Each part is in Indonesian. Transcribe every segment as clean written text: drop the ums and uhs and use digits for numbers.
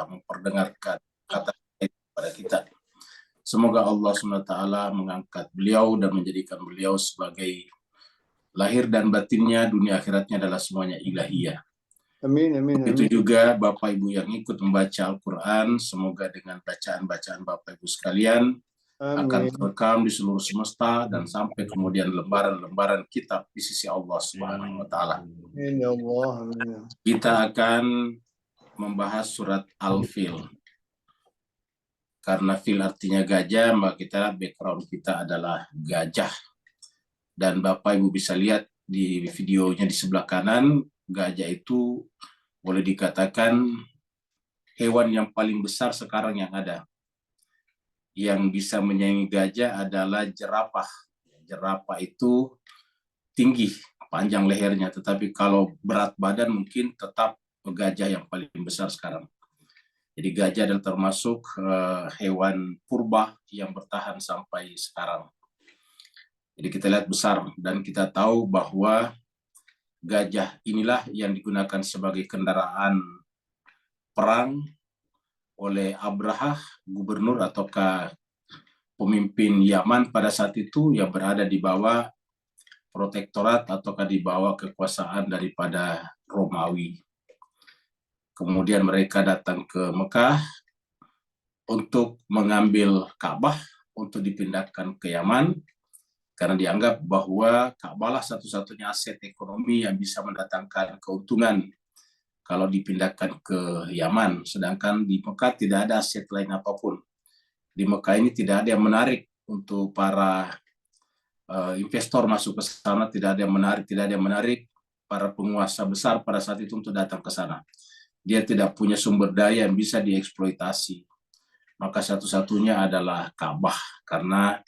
memperdengarkan kata kepada kita. Semoga Allah SWT mengangkat beliau dan menjadikan beliau sebagai lahir dan batinnya, dunia akhiratnya adalah semuanya ilahiyah. Amin, amin, amin. Itu juga Bapak Ibu yang ikut membaca Al-Quran, semoga dengan bacaan-bacaan Bapak Ibu sekalian akan terekam di seluruh semesta dan sampai kemudian lembaran-lembaran kitab di sisi Allah Subhanahu wa taala. Amin ya Allah. Amin. Kita akan membahas surat Al-Fil. Karena fil artinya gajah, maka background kita adalah gajah. Dan Bapak Ibu bisa lihat di videonya di sebelah kanan, gajah itu boleh dikatakan hewan yang paling besar sekarang yang ada. Yang bisa menyaingi gajah adalah jerapah. Jerapah itu tinggi, panjang lehernya, tetapi kalau berat badan mungkin tetap gajah yang paling besar sekarang. Jadi gajah adalah termasuk hewan purba yang bertahan sampai sekarang. Jadi kita lihat besar dan kita tahu bahwa gajah inilah yang digunakan sebagai kendaraan perang oleh Abrahah, gubernur ataukah pemimpin Yaman pada saat itu yang berada di bawah protektorat ataukah di bawah kekuasaan daripada Romawi. Kemudian mereka datang ke Mekah untuk mengambil Ka'bah untuk dipindahkan ke Yaman karena dianggap bahwa Ka'bah lah satu-satunya aset ekonomi yang bisa mendatangkan keuntungan kalau dipindahkan ke Yaman. Sedangkan di Mekah tidak ada aset lain apapun. Di Mekah ini tidak ada yang menarik untuk para investor masuk ke sana, tidak ada yang menarik para penguasa besar pada saat itu untuk datang ke sana. Dia tidak punya sumber daya yang bisa dieksploitasi. Maka satu-satunya adalah Ka'bah, karena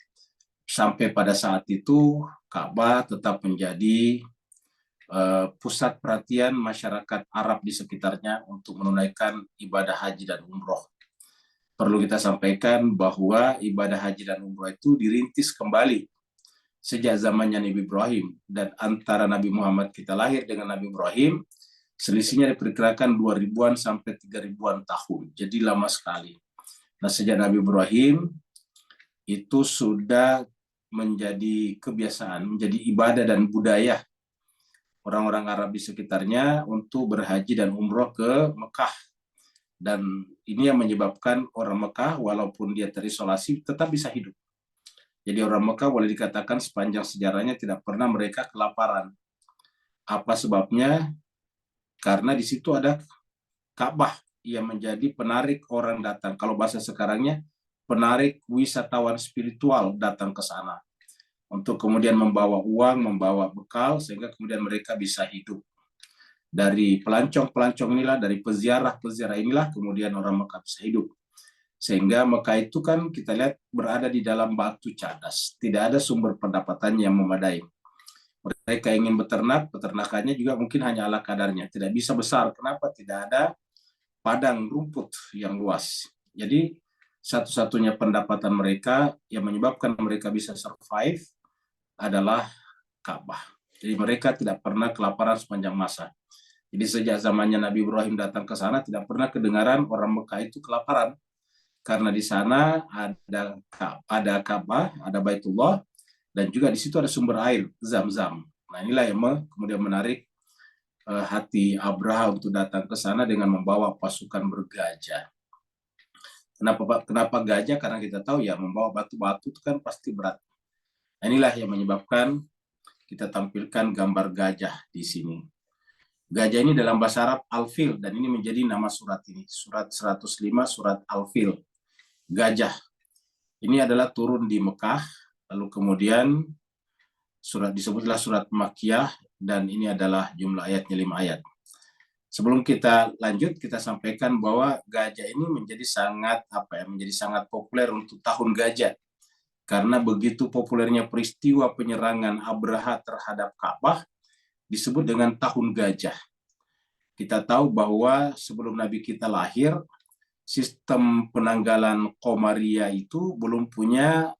sampai pada saat itu Ka'bah tetap menjadi pusat perhatian masyarakat Arab di sekitarnya untuk menunaikan ibadah haji dan umroh. Perlu kita sampaikan bahwa ibadah haji dan umroh itu dirintis kembali sejak zamannya Nabi Ibrahim, dan antara Nabi Muhammad kita lahir dengan Nabi Ibrahim selisihnya diperkirakan 2000-an sampai 3000-an tahun. Jadi lama sekali. Nah, sejak Nabi Ibrahim itu sudah menjadi kebiasaan, menjadi ibadah dan budaya orang-orang Arab di sekitarnya untuk berhaji dan umroh ke Mekah. Dan ini yang menyebabkan orang Mekah walaupun dia terisolasi tetap bisa hidup. Jadi orang Mekah boleh dikatakan sepanjang sejarahnya tidak pernah mereka kelaparan. Apa sebabnya? Karena di situ ada Ka'bah yang menjadi penarik orang datang. Kalau bahasa sekarangnya, penarik wisatawan spiritual datang ke sana untuk kemudian membawa uang, membawa bekal, sehingga kemudian mereka bisa hidup. Dari pelancong-pelancong inilah, dari peziarah-peziarah inilah, kemudian orang Mekah bisa hidup. Sehingga Mekah itu kan kita lihat berada di dalam batu cadas. Tidak ada sumber pendapatan yang memadai. Mereka ingin beternak, peternakannya juga mungkin hanya ala kadarnya. Tidak bisa besar. Kenapa? Tidak ada padang rumput yang luas. Jadi satu-satunya pendapatan mereka yang menyebabkan mereka bisa survive adalah Ka'bah. Jadi mereka tidak pernah kelaparan sepanjang masa. Jadi sejak zamannya Nabi Ibrahim datang ke sana tidak pernah kedengaran orang Mekah itu kelaparan. Karena di sana ada Ka'bah, ada Baitullah, dan juga di situ ada sumber air, Zam-Zam. Nah inilah yang kemudian menarik hati Abraha untuk datang ke sana dengan membawa pasukan bergajah. Kenapa gajah? Karena kita tahu ya membawa batu-batu itu kan pasti berat. Nah, inilah yang menyebabkan kita tampilkan gambar gajah di sini. Gajah ini dalam bahasa Arab Al-Fil, dan ini menjadi nama surat ini. Surat 105, surat Al-Fil. Gajah. Ini adalah turun di Mekah, lalu kemudian surat disebutlah surat Makkiyah, dan ini adalah jumlah ayatnya 5 ayat. Sebelum kita lanjut, kita sampaikan bahwa gajah ini menjadi sangat populer untuk tahun gajah. Karena begitu populernya peristiwa penyerangan Abraha terhadap Ka'bah disebut dengan tahun gajah. Kita tahu bahwa sebelum Nabi kita lahir, sistem penanggalan Qamariyah itu belum punya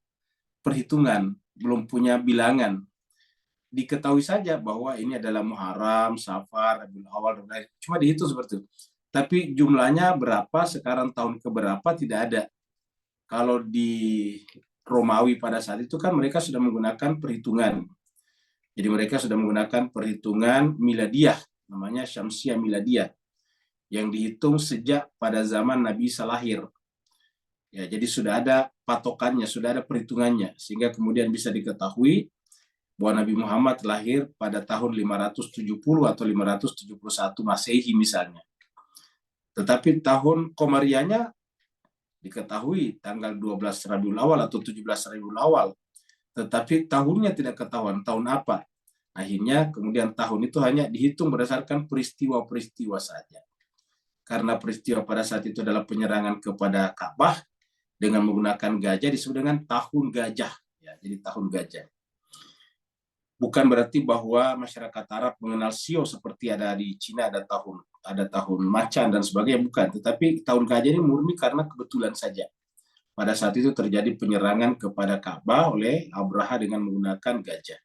perhitungan, belum punya bilangan. Diketahui saja bahwa ini adalah Muharram, Safar, Rabiul Awal, cuma dihitung seperti itu. tapi jumlahnya berapa sekarang, tahun keberapa tidak ada. Kalau di Romawi pada saat itu kan mereka sudah menggunakan perhitungan. Jadi mereka sudah menggunakan perhitungan miladiah, namanya Syamsiah miladiah, yang dihitung sejak pada zaman Nabi Isa lahir. Ya, jadi sudah ada patokannya, sudah ada perhitungannya, sehingga kemudian bisa diketahui bahwa Nabi Muhammad lahir pada tahun 570 atau 571 Masehi misalnya. Tetapi tahun Komarianya diketahui tanggal 12 Rabiul Awal atau 17 Rabiul Awal. Tetapi tahunnya tidak ketahuan, tahun apa. Akhirnya kemudian tahun itu hanya dihitung berdasarkan peristiwa-peristiwa saja. Karena peristiwa pada saat itu adalah penyerangan kepada Ka'bah dengan menggunakan gajah disebut dengan tahun gajah. Ya, jadi tahun gajah. Bukan berarti bahwa masyarakat Arab mengenal Sio seperti ada di Cina ada tahun macan dan sebagainya, bukan. Tetapi tahun gajah ini murni karena kebetulan saja. Pada saat itu terjadi penyerangan kepada Ka'bah oleh Abraha dengan menggunakan gajah.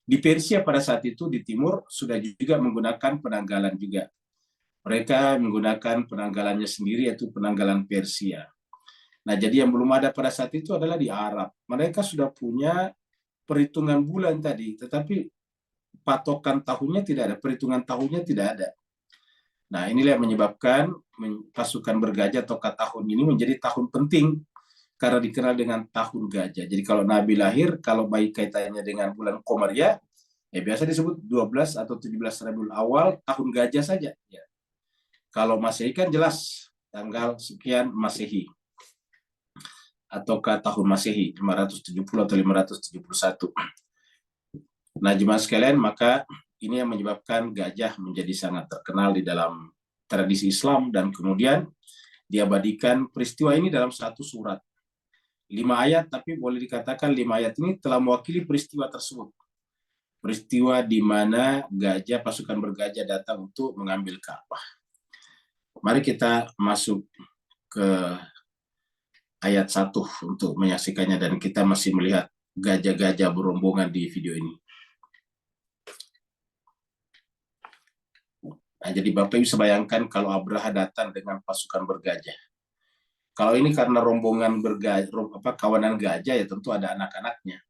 Di Persia pada saat itu di timur sudah juga menggunakan penanggalan juga. Mereka menggunakan penanggalannya sendiri, yaitu penanggalan Persia. Nah, jadi yang belum ada pada saat itu adalah di Arab. Mereka sudah punya perhitungan bulan tadi, tetapi patokan tahunnya tidak ada, perhitungan tahunnya tidak ada. Nah, inilah yang menyebabkan pasukan bergajah atau tahun ini menjadi tahun penting karena dikenal dengan tahun gajah. Jadi kalau Nabi lahir, kalau baik kaitannya dengan bulan Komariah, ya biasa disebut 12 atau 17 Rabiul Awal, tahun gajah saja. Ya. Kalau Masehi kan jelas tanggal sekian Masehi. Ataukah tahun Masehi 570 atau 571. Nah, jemaah sekalian, maka ini yang menyebabkan gajah menjadi sangat terkenal di dalam tradisi Islam, dan kemudian diabadikan peristiwa ini dalam satu surat. 5 ayat, tapi boleh dikatakan 5 ayat ini telah mewakili peristiwa tersebut. Peristiwa di mana pasukan bergajah datang untuk mengambil Ka'bah. Mari kita masuk ke ayat 1 untuk menyaksikannya, dan kita masih melihat gajah-gajah berombongan di video ini. Nah, jadi Bapak bisa bayangkan kalau Abraha datang dengan pasukan bergajah. Kalau ini karena rombongan bergajah, kawanan gajah, ya tentu ada anak-anaknya.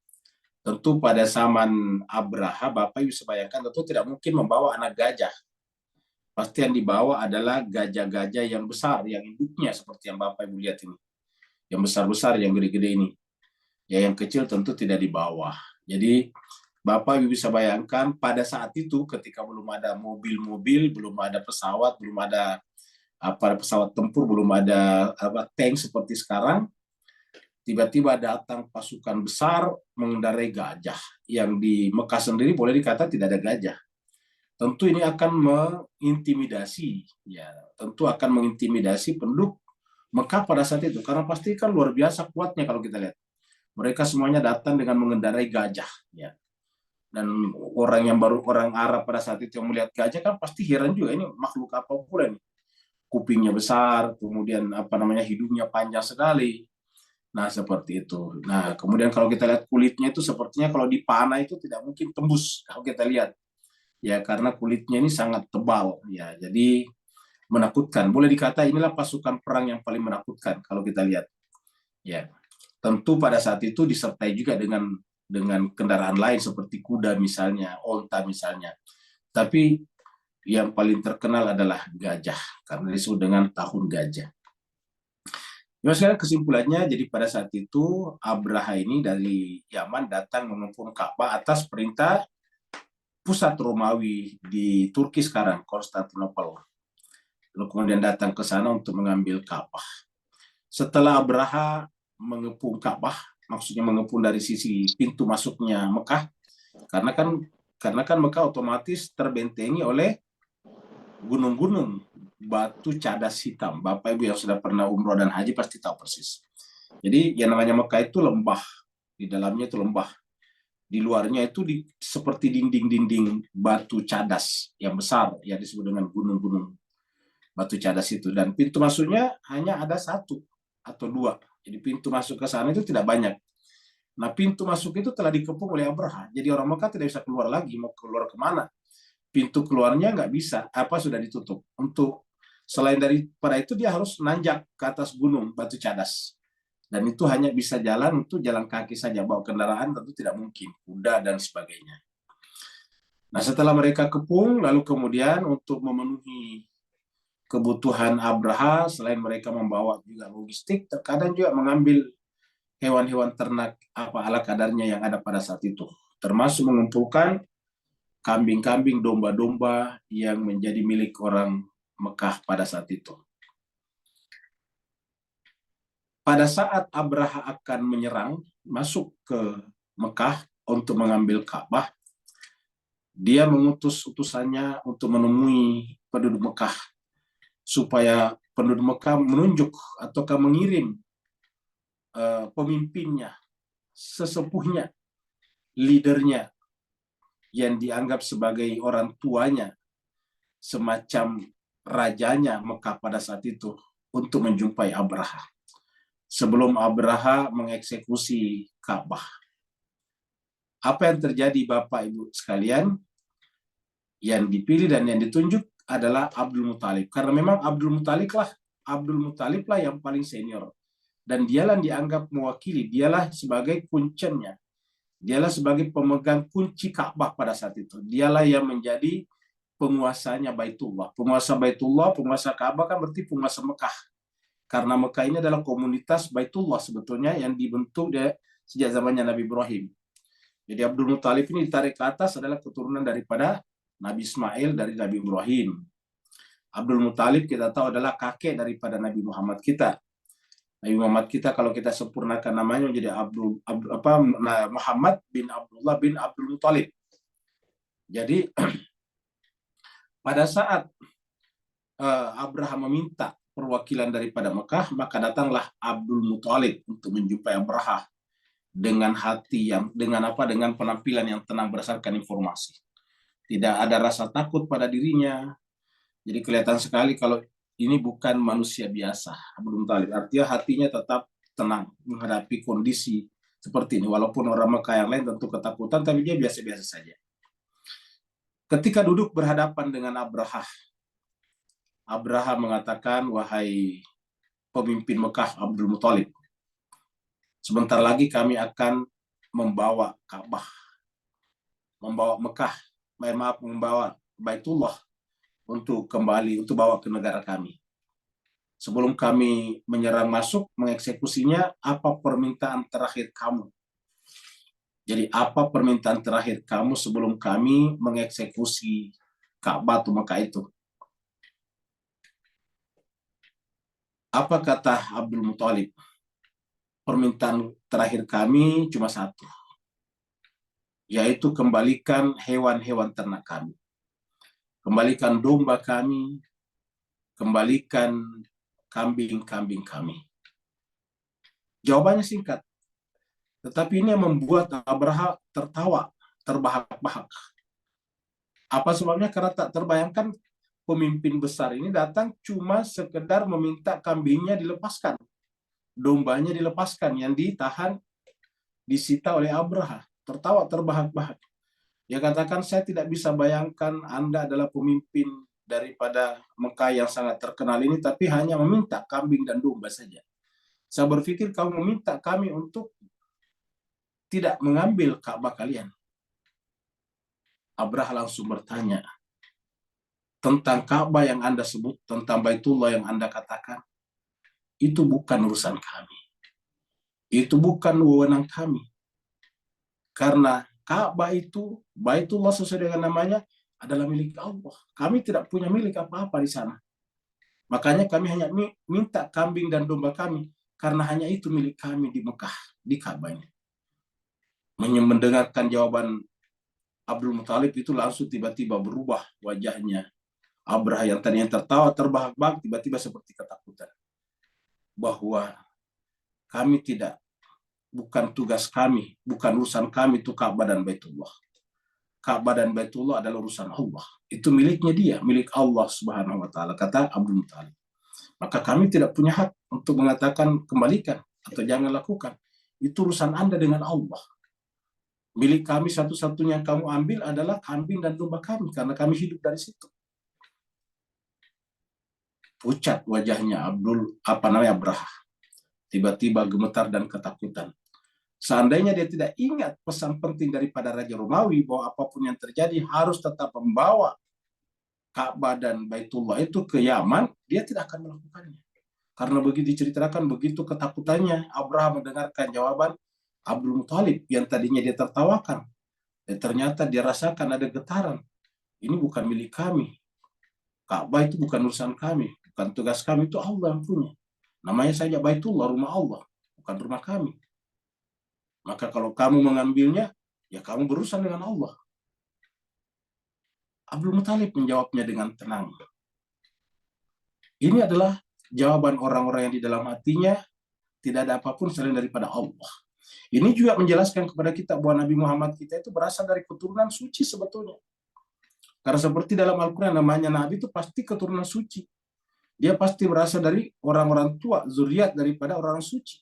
Tentu pada zaman Abraha, Bapak bisa bayangkan tentu tidak mungkin membawa anak gajah. Pasti yang dibawa adalah gajah-gajah yang besar, yang induknya seperti yang Bapak Ibu lihat ini. Yang besar-besar, yang gede-gede ini. Ya, yang kecil tentu tidak dibawa. Jadi Bapak Ibu bisa bayangkan pada saat itu ketika belum ada mobil-mobil, belum ada pesawat, belum ada pesawat tempur, belum ada tank seperti sekarang, tiba-tiba datang pasukan besar mengendarai gajah. Yang di Mekah sendiri boleh dikata tidak ada gajah. Tentu ini akan mengintimidasi, ya, tentu akan mengintimidasi penduduk Mekah pada saat itu, karena pasti kan luar biasa kuatnya kalau kita lihat. Mereka semuanya datang dengan mengendarai gajah, ya. Dan orang Arab pada saat itu yang melihat gajah kan pasti heran juga, ini makhluk apa pula nih. Kupingnya besar, kemudian hidungnya panjang sekali. Nah, seperti itu. Nah, kemudian kalau kita lihat kulitnya itu sepertinya kalau dipanah itu tidak mungkin tembus kalau kita lihat. Ya, karena kulitnya ini sangat tebal, ya. Jadi menakutkan. Boleh dikata inilah pasukan perang yang paling menakutkan kalau kita lihat. Ya. Tentu pada saat itu disertai juga dengan kendaraan lain seperti kuda misalnya, onta misalnya. Tapi yang paling terkenal adalah gajah karena disebut dengan tahun gajah. Ya, sekarang kesimpulannya, jadi pada saat itu Abraha ini dari Yaman datang mengepung Ka'bah atas perintah pusat Romawi di Turki sekarang, Konstantinopel. Lalu kemudian datang ke sana untuk mengambil Ka'bah. Setelah Abraha mengepung Ka'bah, maksudnya mengepung dari sisi pintu masuknya Mekah, karena kan Mekah otomatis terbentengi oleh gunung-gunung batu cadas hitam. Bapak Ibu yang sudah pernah umroh dan haji pasti tahu persis. Jadi yang namanya Mekah itu lembah, di dalamnya itu lembah, di luarnya itu seperti dinding-dinding batu cadas yang besar, yang disebut dengan gunung-gunung batu cadas itu. Dan pintu masuknya hanya ada 1 atau 2. Jadi pintu masuk ke sana itu tidak banyak. Nah, pintu masuk itu telah dikepung oleh Abraha. Jadi orang Mekah tidak bisa keluar lagi. Mau keluar kemana? Pintu keluarnya nggak bisa. Sudah ditutup. Untuk Selain daripada itu dia harus nanjak ke atas gunung Batu Cadas. Dan itu hanya bisa jalan untuk jalan kaki saja, bawa kendaraan tentu tidak mungkin, kuda dan sebagainya. Nah, setelah mereka kepung, lalu kemudian untuk memenuhi kebutuhan Abraha, selain mereka membawa juga logistik, terkadang juga mengambil hewan-hewan ternak apa ala kadarnya yang ada pada saat itu, termasuk mengumpulkan kambing-kambing, domba-domba yang menjadi milik orang Mekah pada saat itu. Pada saat Abraha akan menyerang, masuk ke Mekah untuk mengambil Ka'bah, dia mengutus utusannya untuk menemui penduduk Mekah, supaya penduduk Mekah menunjuk ataukah mengirim pemimpinnya, sesepuhnya, leadernya, yang dianggap sebagai orang tuanya, semacam rajanya Mekah pada saat itu, untuk menjumpai Abraha sebelum Abraha mengeksekusi Ka'bah. Apa yang terjadi Bapak Ibu sekalian? Yang dipilih dan yang ditunjuk adalah Abdul Muthalib, karena memang Abdul Muthalib lah yang paling senior, dan dialah yang dianggap mewakili, dialah sebagai kuncinya, dialah sebagai pemegang kunci Ka'bah pada saat itu, dialah yang menjadi penguasanya Baitullah. Penguasa Ka'bah kan berarti penguasa Mekah. Karena Mekah ini adalah komunitas Baitullah sebetulnya yang dibentuk sejak zamannya Nabi Ibrahim. Jadi Abdul Muthalib ini ditarik ke atas adalah keturunan daripada Nabi Ismail dari Nabi Ibrahim. Abdul Muthalib kita tahu adalah kakek daripada Nabi Muhammad kita. Nabi Muhammad kita kalau kita sempurnakan namanya menjadi Muhammad bin Abdullah bin Abdul Muthalib. Jadi pada saat Abraham meminta perwakilan daripada Mekah, maka datanglah Abdul Muthalib untuk menjumpai Abraha dengan dengan penampilan yang tenang berdasarkan informasi. Tidak ada rasa takut pada dirinya. Jadi kelihatan sekali kalau ini bukan manusia biasa, Abdul Muthalib. Artinya hatinya tetap tenang menghadapi kondisi seperti ini. Walaupun orang Mekah yang lain tentu ketakutan, tapi dia biasa-biasa saja. Ketika duduk berhadapan dengan Abraha mengatakan, wahai pemimpin Mekah Abdul Muthalib, sebentar lagi kami akan membawa Ka'bah, membawa Baitullah untuk bawa ke negara kami. Sebelum kami menyerang masuk, mengeksekusinya, apa permintaan terakhir kamu? Jadi apa permintaan terakhir kamu sebelum kami mengeksekusi Ka'bah Mekah itu? Apa kata Abdul Muthalib? Permintaan terakhir kami cuma satu, yaitu kembalikan hewan-hewan ternak kami, kembalikan domba kami, kembalikan kambing-kambing kami. Jawabannya singkat, tetapi ini yang membuat Abraha tertawa, terbahak-bahak. Apa sebabnya? Karena tak terbayangkan pemimpin besar ini datang cuma sekedar meminta kambingnya dilepaskan, dombanya dilepaskan, yang ditahan, disita oleh Abraha. Tertawa terbahak-bahak. Dia katakan, saya tidak bisa bayangkan Anda adalah pemimpin daripada Mekah yang sangat terkenal ini, tapi hanya meminta kambing dan domba saja. Saya berpikir kamu meminta kami untuk tidak mengambil Ka'bah kalian. Abraha langsung bertanya, tentang Ka'bah yang Anda sebut, tentang Baitullah yang Anda katakan, itu bukan urusan kami. Itu bukan wewenang kami. Karena Ka'bah itu, Baitullah sesuai dengan namanya, adalah milik Allah. Kami tidak punya milik apa-apa di sana. Makanya kami hanya minta kambing dan domba kami, karena hanya itu milik kami di Mekah, di Ka'bahnya. Mendengarkan jawaban Abdul Muthalib itu langsung tiba-tiba berubah wajahnya. Abraha yang tadinya tertawa terbahak-bahak tiba-tiba seperti ketakutan. Bahwa kami bukan tugas kami, bukan urusan kami itu Ka'bah dan Baitullah. Ka'bah dan Baitullah adalah urusan Allah. Itu miliknya dia, milik Allah Subhanahu wa taala, kata Abdul Muthalib. Maka kami tidak punya hak untuk mengatakan kembalikan atau jangan lakukan. Itu urusan Anda dengan Allah. Milik kami satu-satunya yang kamu ambil adalah kambing dan domba kami, karena kami hidup dari situ. pucat wajahnya Abraha. Tiba-tiba gemetar dan ketakutan. Seandainya dia tidak ingat pesan penting daripada Raja Romawi bahwa apapun yang terjadi harus tetap membawa Ka'bah dan Baitullah itu ke Yaman, dia tidak akan melakukannya. Karena begitu diceritakan, begitu ketakutannya Abraham mendengarkan jawaban Abdul Muthalib yang tadinya dia tertawakan. Dan ternyata dia rasakan ada getaran. Ini bukan milik kami. Ka'bah itu bukan urusan kami. Bukan tugas kami, itu Allah yang punya. Namanya saja Baitullah, rumah Allah. Bukan rumah kami. Maka kalau kamu mengambilnya, ya kamu berurusan dengan Allah. Abdul Muthalib menjawabnya dengan tenang. Ini adalah jawaban orang-orang yang di dalam hatinya tidak ada apapun selain daripada Allah. Ini juga menjelaskan kepada kita bahwa Nabi Muhammad kita itu berasal dari keturunan suci sebetulnya. Karena seperti dalam Al-Quran namanya Nabi itu pasti keturunan suci. Dia pasti berasal dari orang-orang tua, zuriat daripada orang suci.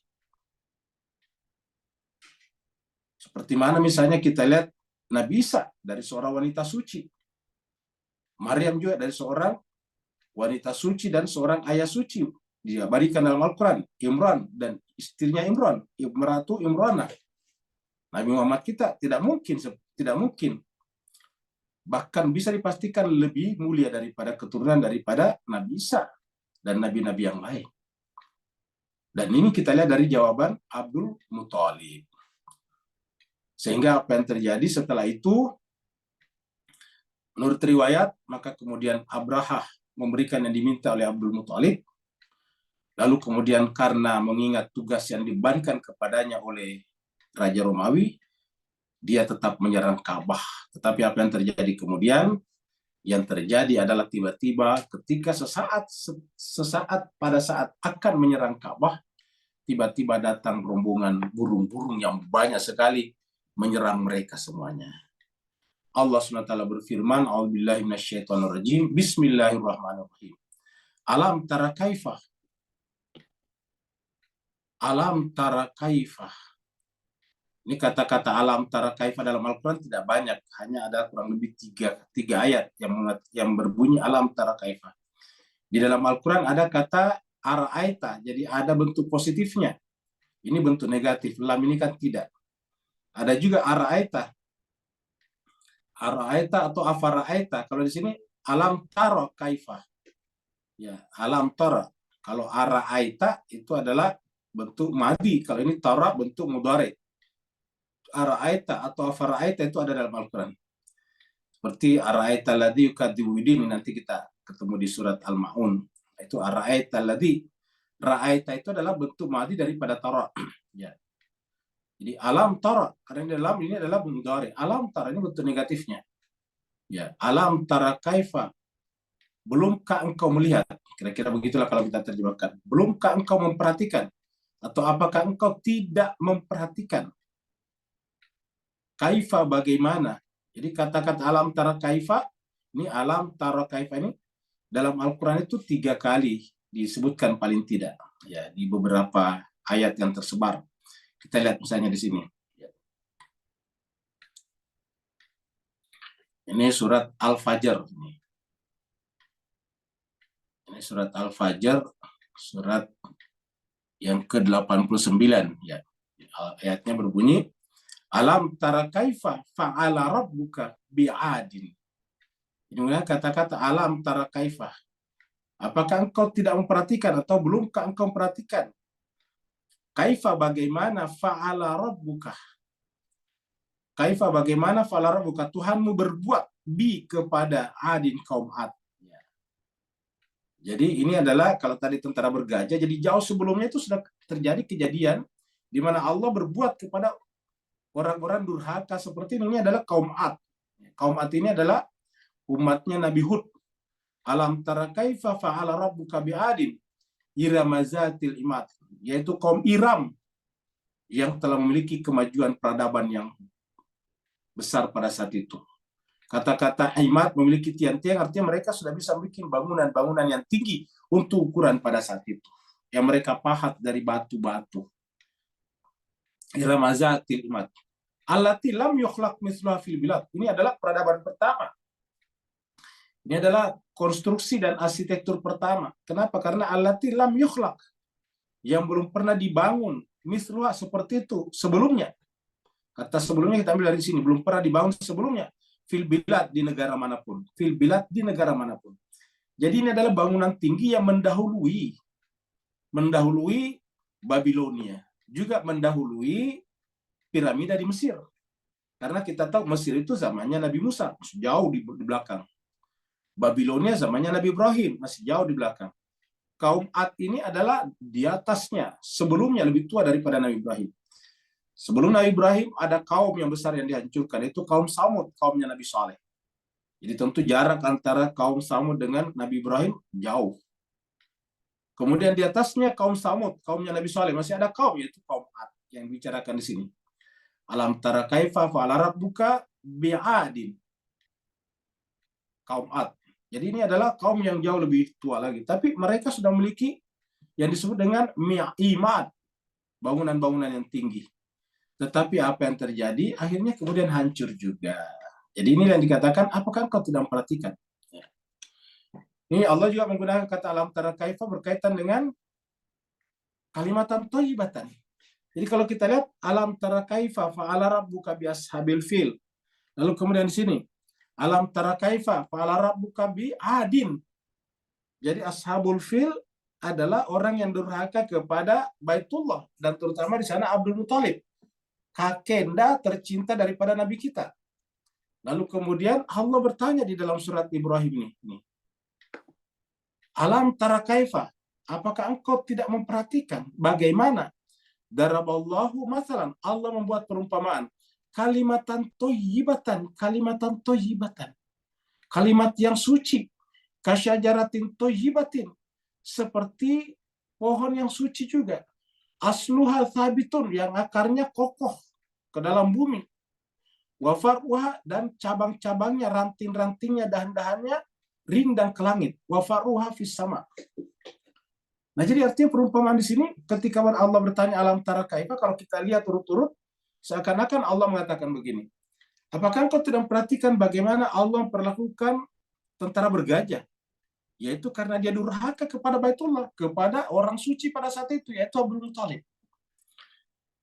Seperti mana misalnya kita lihat Nabi Isa dari seorang wanita suci. Maryam juga dari seorang wanita suci dan seorang ayah suci. Dia berikan dalam Al-Quran, Imran dan istrinya Imran, Imratu Imranah. Nabi Muhammad kita tidak mungkin. Bahkan bisa dipastikan lebih mulia daripada keturunan daripada Nabi Isa dan nabi-nabi yang lain. Dan ini kita lihat dari jawaban Abdul Muthalib. Sehingga apa yang terjadi setelah itu, menurut riwayat, maka kemudian Abraha memberikan yang diminta oleh Abdul Muthalib. Lalu kemudian karena mengingat tugas yang dibebankan kepadanya oleh Raja Romawi, dia tetap menyerang Ka'bah. Tetapi apa yang terjadi kemudian? Yang terjadi adalah tiba-tiba ketika sesaat pada saat akan menyerang Ka'bah, tiba-tiba datang rombongan burung-burung yang banyak sekali menyerang mereka semuanya. Allah SWT berfirman, A'udzubillahi minasyaitonirrajim, Bismillahirrahmanirrahim. Alam tara kaifah. Alam tara kaifah. Ini kata-kata alam tara kaifah dalam Al-Quran tidak banyak, hanya ada kurang lebih tiga ayat yang berbunyi alam tara kaifah. Di dalam Al-Quran ada kata ara'aita, jadi ada bentuk positifnya. Ini bentuk negatif, lam ini kan tidak. Ada juga ara'aita. Ara'aita atau afara'aita. Kalau di sini alam tara kaifah. Ya, alam tara. Kalau ara'aita itu adalah bentuk madi. Kalau ini tara bentuk mudhari. Ara'aita atau afara'aita itu ada dalam Al-Quran. Seperti ara'aita alladzi yukadzibu bidin, nanti kita ketemu di surat Al-Maun. Itu ara'aita alladzi. Ra'aita itu adalah bentuk madi daripada tara. Ya. Jadi alam tara, karena di dalam ini adalah mudhari. Alam tara ini bentuk negatifnya. Ya, alam tara kaifa. Belumkah engkau melihat? Kira-kira begitulah kalau kita terjemahkan. Belumkah engkau memperhatikan? Atau apakah engkau tidak memperhatikan? Kaifa bagaimana? Jadi kata-kata alam tara kaifa, ini alam tara kaifa ini dalam Al-Quran itu 3 kali disebutkan paling tidak. Ya, di beberapa ayat yang tersebar. Kita lihat misalnya di sini. Ini surat Al-Fajr. Ini surat Al-Fajr, surat yang ke-89. Ya. Ayatnya berbunyi, alam tara kaifa fa'ala rabbuka bi'adin. Ini kata-kata alam tara kaifa. Apakah engkau tidak memperhatikan atau belumkah engkau memperhatikan? Kaifa bagaimana fa'ala rabbuka. Kaifa bagaimana fa'ala rabbuka. Tuhanmu berbuat kepada adin kaum Ad. Ya. Jadi ini adalah kalau tadi tentara bergajah, jadi jauh sebelumnya itu sudah terjadi kejadian di mana Allah berbuat kepada orang-orang durhaka seperti ini adalah kaum Ad. Kaum Ad ini adalah umatnya Nabi Hud. Alam tara kaifa fa'ala rabbuka bi'adin iramazatil imad. Yaitu kaum Iram yang telah memiliki kemajuan peradaban yang besar pada saat itu. Kata-kata imad memiliki tiang-tiang artinya mereka sudah bisa bikin bangunan-bangunan yang tinggi untuk ukuran pada saat itu. Yang mereka pahat dari batu-batu. Iramazatil imad. Allati lam yukhlaq mithluha fil bilad. Ini adalah peradaban pertama. Ini adalah konstruksi dan arsitektur pertama. Kenapa? Karena allati lam yukhlaq, yang belum pernah dibangun misluha seperti itu sebelumnya. Kata sebelumnya kita ambil dari sini, belum pernah dibangun sebelumnya. Fil bilad, di negara manapun. Fil bilad, di negara manapun. Jadi ini adalah bangunan tinggi yang mendahului Babilonia, juga mendahului piramida di Mesir. Karena kita tahu Mesir itu zamannya Nabi Musa, jauh di belakang. Babilonia zamannya Nabi Ibrahim, masih jauh di belakang. Kaum Ad ini adalah di atasnya, sebelumnya lebih tua daripada Nabi Ibrahim. Sebelum Nabi Ibrahim ada kaum yang besar yang dihancurkan, itu kaum Samud, kaumnya Nabi Saleh. Jadi tentu jarak antara kaum Samud dengan Nabi Ibrahim jauh. Kemudian di atasnya kaum Samud, kaumnya Nabi Saleh, masih ada kaum, yaitu kaum Ad yang dibicarakan di sini. Alam tara kaifa fa'ala rabbuka bi'adin. Kaum Ad. Jadi ini adalah kaum yang jauh lebih tua lagi. Tapi mereka sudah memiliki yang disebut dengan imad, bangunan-bangunan yang tinggi. Tetapi apa yang terjadi? Akhirnya kemudian hancur juga. Jadi ini yang dikatakan, apakah kau tidak memperhatikan? Ya. Ini Allah juga menggunakan kata alam tara kaifa berkaitan dengan kalimatan thayyibatan. Jadi kalau kita lihat alam tara kaifa fa'ala rabbuka bi ashabil fil. Lalu kemudian di sini alam tara kaifa fa'ala rabbuka bi adin. Jadi ashabul fil adalah orang yang durhaka kepada Baitullah, dan terutama di sana Abdul Muthalib, kakenda tercinta daripada Nabi kita. Lalu kemudian Allah bertanya di dalam surat Ibrahim ini. Alam tara kaifa, apakah engkau tidak memperhatikan bagaimana daraballahu masalan, Allah membuat perumpamaan kalimatan thayyibatan, kalimat yang suci, kasyajaratin thayyibatin, seperti pohon yang suci juga, asluha thabitun, yang akarnya kokoh ke dalam bumi, wa far'uha, dan cabang-cabangnya, ranting-rantingnya, dahan-dahannya rindang ke langit, wa far'uha fis sama. Nah, jadi artinya perumpamaan di sini ketika Allah bertanya alam tara kaifa, kalau kita lihat urut-urut, seakan-akan Allah mengatakan begini. Apakah engkau tidak memperhatikan bagaimana Allah memperlakukan tentara bergajah? Yaitu karena dia durhaka kepada Baitullah, kepada orang suci pada saat itu, yaitu Abdul Muthalib.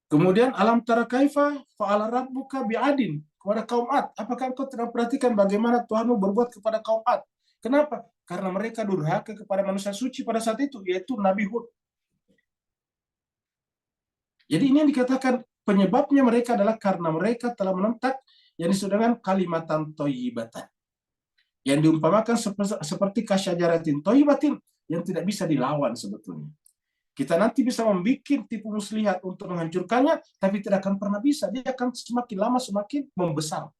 Kemudian alam tara kaifa fa'ala rabbuka bi'adin, kepada kaum Ad. Apakah engkau tidak memperhatikan bagaimana Tuhanmu berbuat kepada kaum Ad? Kenapa? Karena mereka durhaka kepada manusia suci pada saat itu, yaitu Nabi Hud. Jadi ini yang dikatakan penyebabnya mereka adalah karena mereka telah menentang yang disebut dengan kalimatan thayyibatan, yang diumpamakan seperti kasyajaratin thayyibatin, yang tidak bisa dilawan sebetulnya. Kita nanti bisa membuat tipu muslihat untuk menghancurkannya, tapi tidak akan pernah bisa. Dia akan semakin lama semakin membesar.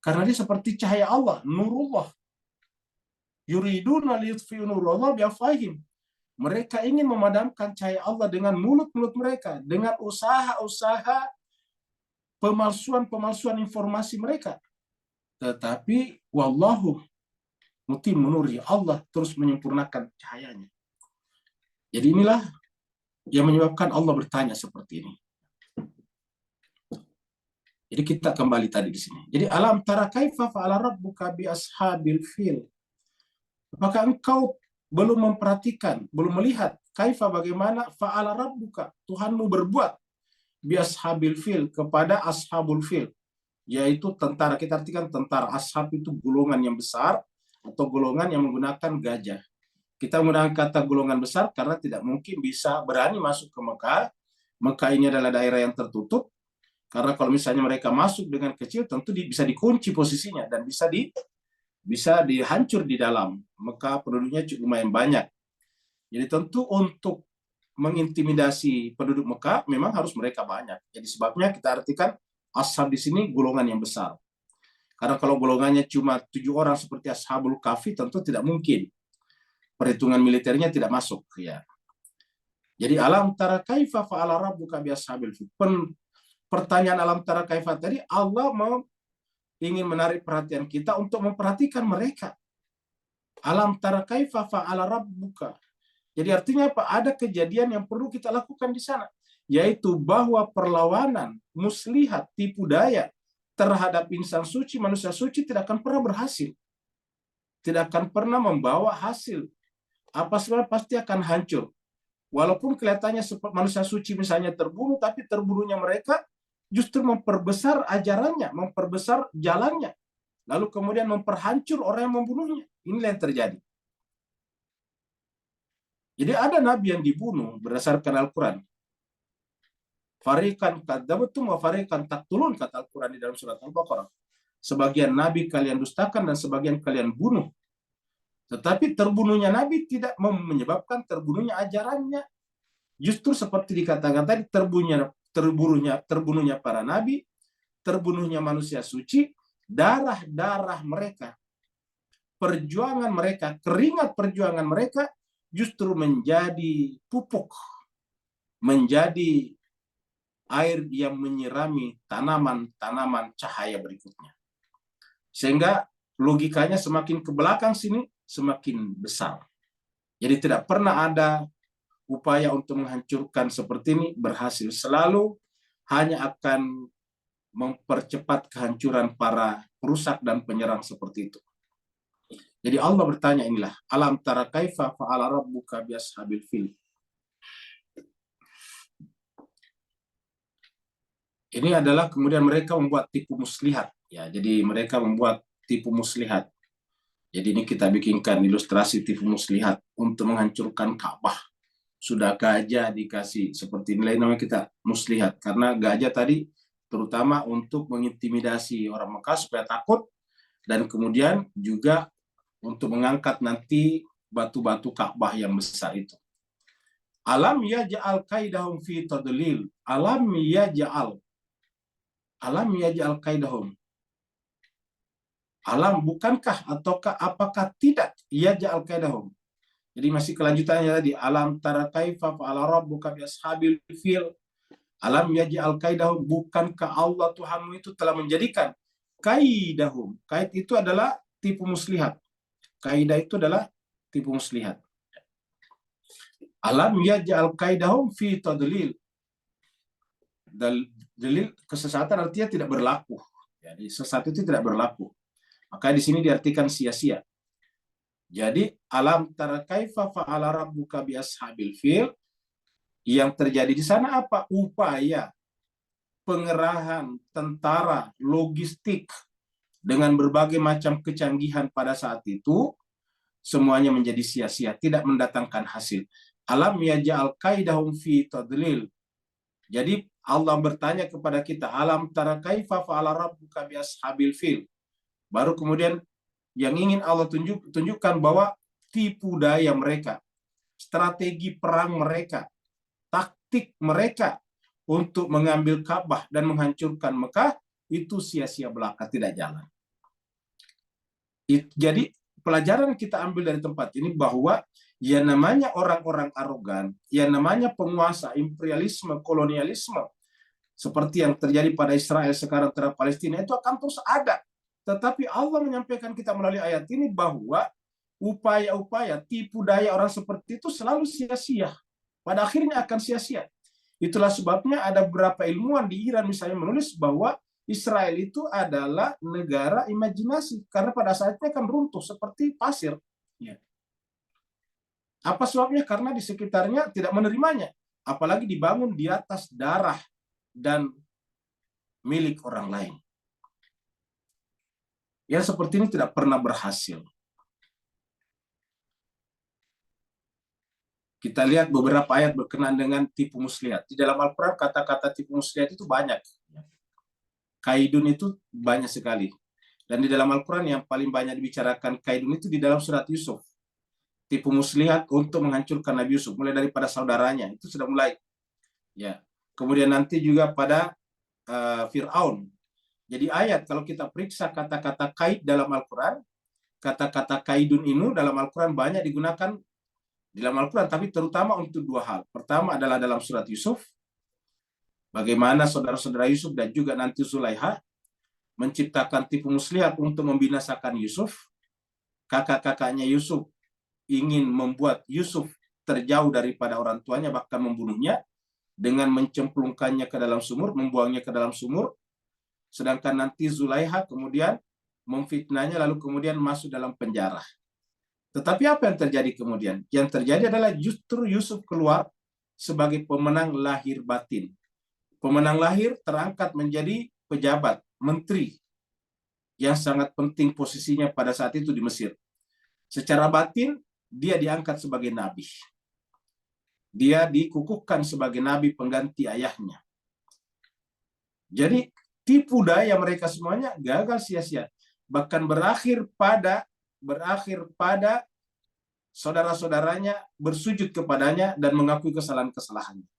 Karena dia seperti cahaya Allah, nurullah. Yuriduna liyutfi'u nurallah biafwahihim. Mereka ingin memadamkan cahaya Allah dengan mulut-mulut mereka, dengan usaha-usaha pemalsuan informasi mereka. Tetapi wallahu mutimmu nuri, Allah terus menyempurnakan cahayanya. Jadi inilah yang menyebabkan Allah bertanya seperti ini. Jadi kita kembali tadi di sini. Jadi alam tara kaifa fa'ala rabbuka bi ashabil fil. Apakah engkau belum memperhatikan, belum melihat kaifa, bagaimana fa'ala rabbuka, Tuhanmu berbuat bi ashabil fil, kepada ashabul fil, yaitu tentara. Kita artikan tentara. Ashab itu golongan yang besar atau golongan yang menggunakan gajah. Kita menggunakan kata golongan besar karena tidak mungkin bisa berani masuk ke Mekah. Mekah ini adalah daerah yang tertutup. Karena kalau misalnya mereka masuk dengan kecil, tentu bisa dikunci posisinya dan bisa dihancur di dalam. Mekah penduduknya cukup lumayan banyak. Jadi tentu untuk mengintimidasi penduduk Mekah memang harus mereka banyak. Jadi sebabnya kita artikan ashab di sini golongan yang besar. Karena kalau golongannya cuma 7 orang seperti Ashabul Kahfi, tentu tidak mungkin. Perhitungan militernya tidak masuk, ya. Jadi alam tara kaifa fa'ala rabbuka bi ashabil fil. Pertanyaan alam tara kaifa tadi, Allah ingin menarik perhatian kita untuk memperhatikan mereka. Alam tara kaifa fa'ala rabbuka. Jadi artinya apa? Ada kejadian yang perlu kita lakukan di sana, yaitu bahwa perlawanan, muslihat, tipu daya terhadap insan suci, manusia suci tidak akan pernah berhasil. tidak akan pernah membawa hasil. Apa sebab pasti akan hancur. Walaupun kelihatannya seperti manusia suci misalnya terbunuh, tapi terbunuhnya mereka justru memperbesar ajarannya, memperbesar jalannya. Lalu kemudian memperhancur orang yang membunuhnya. Inilah yang terjadi. Jadi ada nabi yang dibunuh berdasarkan Al-Quran. Fariqan kadzabatum wa fariqan taqtulun, kata Al-Quran di dalam surat Al-Baqarah. Sebagian nabi kalian dustakan dan sebagian kalian bunuh. Tetapi terbunuhnya nabi tidak menyebabkan terbunuhnya ajarannya. Justru seperti dikatakan tadi, terbunuhnya para nabi, terbunuhnya manusia suci, darah-darah mereka, perjuangan mereka, keringat perjuangan mereka justru menjadi pupuk, menjadi air yang menyirami tanaman-tanaman cahaya berikutnya. Sehingga logikanya semakin ke belakang sini, semakin besar. Jadi tidak pernah ada upaya untuk menghancurkan seperti ini berhasil. Selalu hanya akan mempercepat kehancuran para perusak dan penyerang seperti itu. Jadi Allah bertanya inilah, alam tara kaifa fa'ala rabbuka bi ashabil fil. Ini adalah kemudian mereka membuat tipu muslihat, ya. Jadi mereka membuat tipu muslihat. Jadi ini kita bikinkan ilustrasi tipu muslihat untuk menghancurkan Ka'bah. Sudah gajah dikasih seperti nilai namanya kita muslihat, karena gajah tadi terutama untuk mengintimidasi orang Mekah supaya takut, dan kemudian juga untuk mengangkat nanti batu-batu Ka'bah yang besar itu. Alam yaj'al kaidahum fi tadlil. Alam yaj'al kaidahum. Alam, bukankah ataukah apakah tidak yaj'al kaidahum. Jadi masih kelanjutannya tadi, alam tara kaifa fa'ala rabbuka bi ashabil fil. Alam yaj'al kaidahum, bukankah Allah Tuhanmu itu telah menjadikan kaidahum. Kaid itu adalah tipu muslihat. Kaidah itu adalah tipu muslihat. Alam yaj'al kaidahum fi tadlil. Dalil kesesatan artinya tidak berlaku. Jadi sesat itu tidak berlaku. Maka di sini diartikan sia-sia. Jadi alam tara kaifa fa'ala rabbuka bi ashabil fil, yang terjadi di sana apa? Upaya pengerahan tentara, logistik dengan berbagai macam kecanggihan pada saat itu semuanya menjadi sia-sia, tidak mendatangkan hasil. Alam yaj'al kaidahum fi tadlil. Jadi Allah bertanya kepada kita, alam tara kaifa fa'ala rabbuka bi ashabil fil. Baru kemudian yang ingin Allah tunjukkan bahwa tipu daya mereka, strategi perang mereka, taktik mereka untuk mengambil Ka'bah dan menghancurkan Mekah itu sia-sia belaka, tidak jalan. Jadi pelajaran kita ambil dari tempat ini bahwa yang namanya orang-orang arogan, yang namanya penguasa, imperialisme, kolonialisme, seperti yang terjadi pada Israel sekarang terhadap Palestina, itu akan terus ada. Tetapi Allah menyampaikan kita melalui ayat ini bahwa upaya-upaya tipu daya orang seperti itu selalu sia-sia. Pada akhirnya akan sia-sia. Itulah sebabnya ada beberapa ilmuwan di Iran misalnya menulis bahwa Israel itu adalah negara imajinasi, karena pada saatnya akan runtuh seperti pasir. Ya. Apa sebabnya? Karena di sekitarnya tidak menerimanya. Apalagi dibangun di atas darah dan milik orang lain. Yang seperti ini tidak pernah berhasil. Kita lihat beberapa ayat berkenaan dengan tipu muslihat. Di dalam Al-Quran kata-kata tipu muslihat itu banyak. Kaidun itu banyak sekali. Dan di dalam Al-Quran yang paling banyak dibicarakan kaidun itu di dalam surat Yusuf. Tipu muslihat untuk menghancurkan Nabi Yusuf. Mulai daripada saudaranya. Itu sudah mulai. Ya. Kemudian nanti juga pada Fir'aun. Jadi ayat, kalau kita periksa kata-kata kaid dalam Al-Quran, kata-kata kaidun ini dalam Al-Quran banyak digunakan di dalam Al-Quran, tapi terutama untuk dua hal. Pertama adalah dalam surat Yusuf, bagaimana saudara-saudara Yusuf dan juga nanti Zulaiha menciptakan tipu muslihat untuk membinasakan Yusuf. Kakak-kakaknya Yusuf ingin membuat Yusuf terjauh daripada orang tuanya, bahkan membunuhnya dengan mencemplungkannya ke dalam sumur, membuangnya ke dalam sumur. Sedangkan nanti Zulaiha kemudian memfitnahnya, lalu kemudian masuk dalam penjara. Tetapi apa yang terjadi kemudian? Yang terjadi adalah justru Yusuf keluar sebagai pemenang lahir batin. Pemenang lahir terangkat menjadi pejabat, menteri, yang sangat penting posisinya pada saat itu di Mesir. Secara batin, dia diangkat sebagai nabi. Dia dikukuhkan sebagai nabi pengganti ayahnya. Jadi, tipu daya mereka semuanya gagal sia-sia. Bahkan berakhir pada saudara-saudaranya bersujud kepadanya dan mengakui kesalahan-kesalahannya.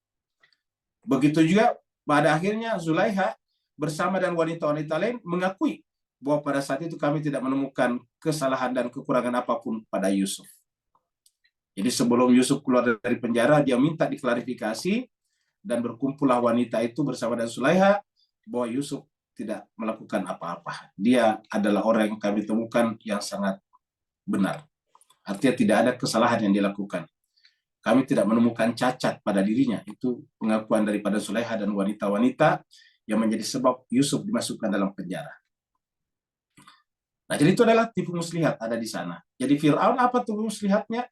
Begitu juga pada akhirnya Zulaiha bersama dan wanita-wanita lain mengakui bahwa pada saat itu kami tidak menemukan kesalahan dan kekurangan apapun pada Yusuf. Jadi sebelum Yusuf keluar dari penjara, dia minta diklarifikasi dan berkumpullah wanita itu bersama dengan Zulaiha bahwa Yusuf tidak melakukan apa-apa. Dia adalah orang yang kami temukan yang sangat benar. Artinya tidak ada kesalahan yang dilakukan. Kami tidak menemukan cacat pada dirinya. Itu pengakuan daripada Zulaiha dan wanita-wanita yang menjadi sebab Yusuf dimasukkan dalam penjara. Nah, jadi itu adalah tipu muslihat ada di sana. Jadi Fir'aun apa tipu muslihatnya?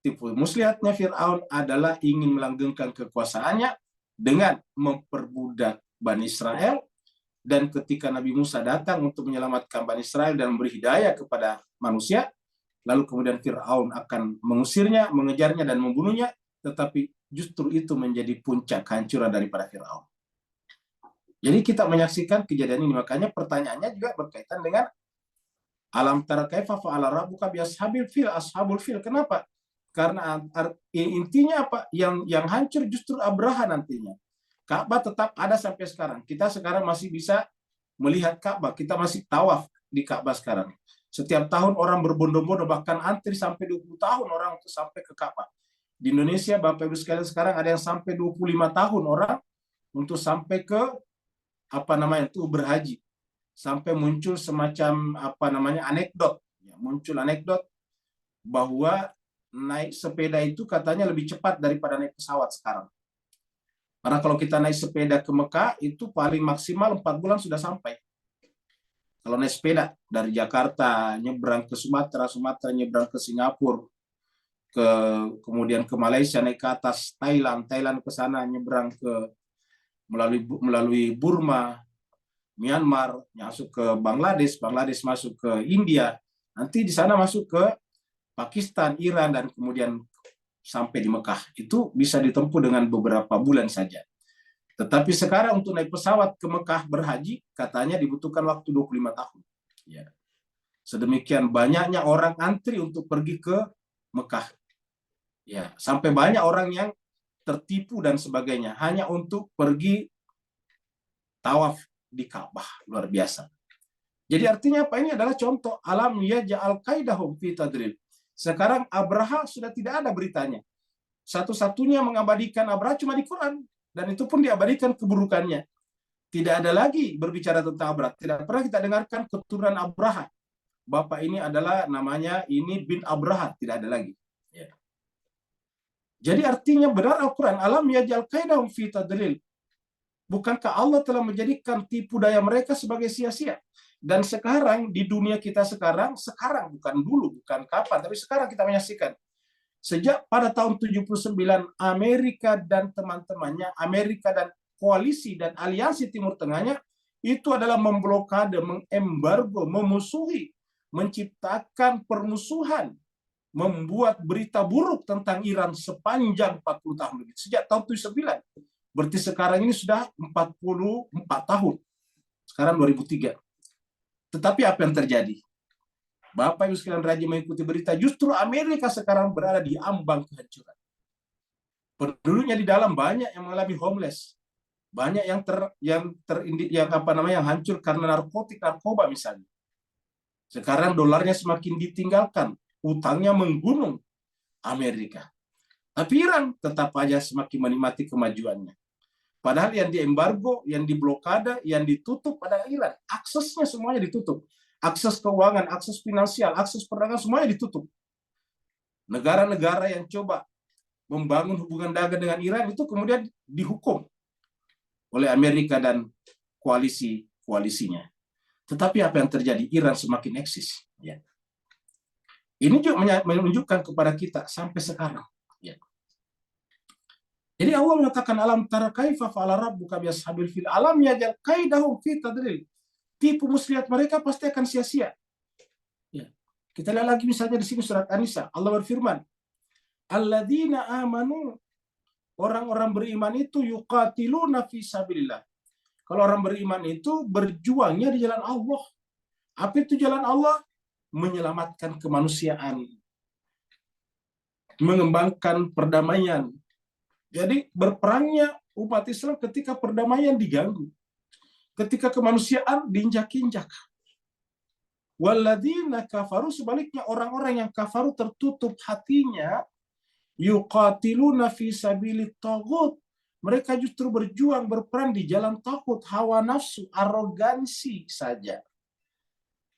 Tipu muslihatnya Fir'aun adalah ingin melanggengkan kekuasaannya dengan memperbudak Bani Israel, dan ketika Nabi Musa datang untuk menyelamatkan Bani Israel dan memberi hidayah kepada manusia, lalu kemudian Fir'aun akan mengusirnya, mengejarnya dan membunuhnya, tetapi justru itu menjadi puncak kehancuran daripada Fir'aun. Jadi kita menyaksikan kejadian ini, makanya pertanyaannya juga berkaitan dengan alam tara kaifa fa'ala rabbuka bi ashabil fil, ashabul fil. Kenapa? Karena intinya apa? Yang hancur justru Abraha nantinya. Ka'bah tetap ada sampai sekarang. Kita sekarang masih bisa melihat Ka'bah. Kita masih tawaf di Ka'bah sekarang. Setiap tahun orang berbondong-bondong, bahkan antri sampai 20 tahun orang untuk sampai ke Ka'bah. Di Indonesia, Bapak Ibu sekalian, sekarang ada yang sampai 25 tahun orang untuk sampai ke itu berhaji. Sampai muncul semacam anekdot. Muncul anekdot bahwa naik sepeda itu katanya lebih cepat daripada naik pesawat sekarang. Karena kalau kita naik sepeda ke Mekah, itu paling maksimal 4 bulan sudah sampai. Kalau naik sepeda dari Jakarta, nyebrang ke Sumatera, nyebrang ke Singapura, kemudian ke Malaysia, naik ke atas Thailand ke sana, nyebrang melalui Burma, Myanmar, masuk ke Bangladesh masuk ke India, nanti di sana masuk ke Pakistan, Iran, dan kemudian sampai di Mekah. Itu bisa ditempuh dengan beberapa bulan saja. Tetapi sekarang untuk naik pesawat ke Mekah berhaji, katanya dibutuhkan waktu 25 tahun. Ya. Sedemikian banyaknya orang antri untuk pergi ke Mekah. Ya, sampai banyak orang yang tertipu dan sebagainya hanya untuk pergi tawaf di Ka'bah. Luar biasa. Jadi artinya apa? Ini adalah contoh alam yaj'al kaidahum fi tadlil. Sekarang Abraha sudah tidak ada beritanya. Satu-satunya mengabadikan Abraha cuma di Quran, dan itu pun diabadikan keburukannya. Tidak ada lagi berbicara tentang Abraha. Tidak pernah kita dengarkan keturunan Abraha. Bapak ini adalah namanya ini bin Abraha, tidak ada lagi. Ya. Jadi artinya benar Al-Quran, alam yaj'al kaidahum fi tadlil. Bukankah Allah telah menjadikan tipu daya mereka sebagai sia-sia? Dan sekarang di dunia kita sekarang bukan dulu, bukan kapan, tapi sekarang kita menyaksikan. Sejak pada tahun 79 Amerika dan teman-temannya, Amerika dan koalisi dan aliansi Timur Tengahnya itu adalah memblokade, mengembargo, memusuhi, menciptakan permusuhan, membuat berita buruk tentang Iran sepanjang 40 tahun lebih. Sejak tahun 79. Berarti sekarang ini sudah 44 tahun. Sekarang 2003. Tetapi apa yang terjadi? Bapak Ibu sekalian rajin mengikuti berita, justru Amerika sekarang berada di ambang kehancuran. Penduduknya di dalam banyak yang mengalami homeless. Banyak yang hancur karena narkoba misalnya. Sekarang dolarnya semakin ditinggalkan, utangnya menggunung Amerika. Tapi Iran tetap aja semakin menikmati kemajuannya. Padahal yang diembargo, yang diblokade, yang ditutup pada Iran, aksesnya semuanya ditutup. Akses keuangan, akses finansial, akses perdagangan semuanya ditutup. Negara-negara yang coba membangun hubungan dagang dengan Iran itu kemudian dihukum oleh Amerika dan koalisinya. Tetapi apa yang terjadi? Iran semakin eksis. Ya. Ini juga menunjukkan kepada kita sampai sekarang. Ya. Jadi Allah mengatakan alam tara kaifa fa'ala rabbuka bi ashabil fil alam yajal kaidahum fi tadlil. Tipu muslihat mereka pasti akan sia-sia. Ya. Kita lihat lagi misalnya di sini surat An-Nisa. Allah berfirman, alladzina amanu, orang-orang beriman itu yuqatiluna fi sabilillah. Kalau orang beriman itu berjuangnya di jalan Allah. Apa itu jalan Allah? Menyelamatkan kemanusiaan, mengembangkan perdamaian. Jadi berperangnya umat Islam ketika perdamaian diganggu, ketika kemanusiaan diinjak-injak. Walladzina kafaru, sebaliknya orang-orang yang kafaru tertutup hatinya, yuqatiluna fi sabilit taghut. Mereka justru berjuang berperang di jalan takut, hawa nafsu, arogansi saja.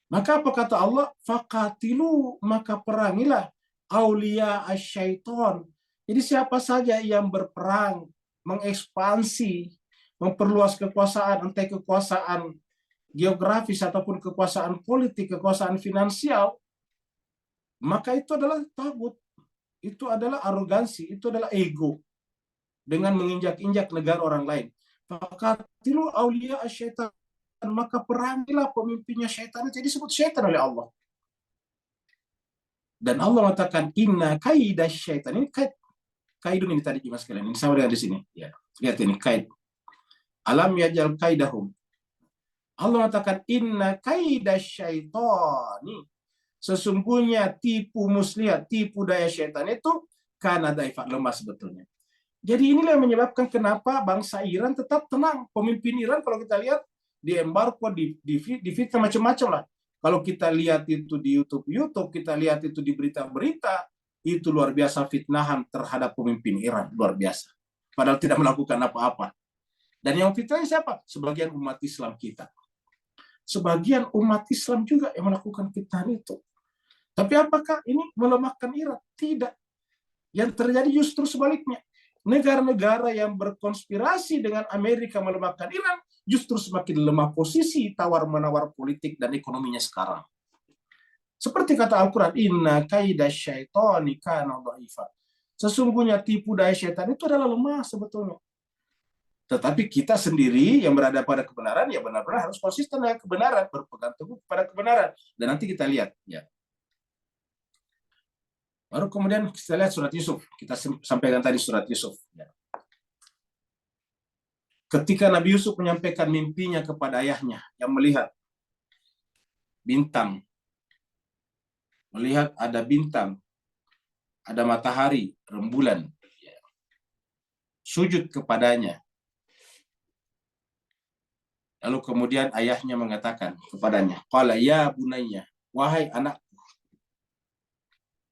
Maka apa kata Allah? Faqatilu, maka perangilah aulia asyaiton. Jadi siapa saja yang berperang, mengekspansi, memperluas kekuasaan, entah kekuasaan geografis ataupun kekuasaan politik, kekuasaan finansial, maka itu adalah tagut, itu adalah arogansi, itu adalah ego dengan menginjak-injak negara orang lain. Faqatilu aulia asyaiton, maka perangilah pemimpinnya syaitan. Jadi disebut syaitan oleh Allah. Dan Allah mengatakan inna kaidah syaitan. Ini kaidun ini tadi mas kalian. Ini sama dengan di sini. Ya, lihat ini kaid. Alam yajal kaidahum. Allah mengatakan inna kaidah syaitani. Sesungguhnya tipu muslihat, tipu daya syaitan itu karena daifat, lemah sebetulnya. Jadi inilah yang menyebabkan kenapa bangsa Iran tetap tenang. Pemimpin Iran kalau kita lihat di embargo, di fitnah macam-macam lah. Kalau kita lihat itu di YouTube, kita lihat itu di berita-berita, itu luar biasa fitnahan terhadap pemimpin Iran, luar biasa. Padahal tidak melakukan apa-apa. Dan yang fitnahnya siapa? Sebagian umat Islam kita. Sebagian umat Islam juga yang melakukan fitnahan itu. Tapi apakah ini melemahkan Iran? Tidak. Yang terjadi justru sebaliknya. Negara-negara yang berkonspirasi dengan Amerika melemahkan Iran justru semakin lemah posisi tawar-menawar politik dan ekonominya sekarang. Seperti kata Al-Quran, inna kaidah syaitani kana dha'ifa. Sesungguhnya tipu daya syaitan itu adalah lemah sebetulnya. Tetapi kita sendiri yang berada pada kebenaran, ya benar-benar harus konsisten dengan kebenaran, berpegang teguh pada kebenaran. Dan nanti kita lihat. Ya. Baru kemudian kita lihat surat Yusuf. Kita sampaikan tadi surat Yusuf. Ya. Ketika Nabi Yusuf menyampaikan mimpinya kepada ayahnya yang melihat bintang, melihat ada bintang, ada matahari, rembulan, ya. Sujud kepadanya. Lalu kemudian ayahnya mengatakan kepadanya, qala ya bunayya, wahai anakku,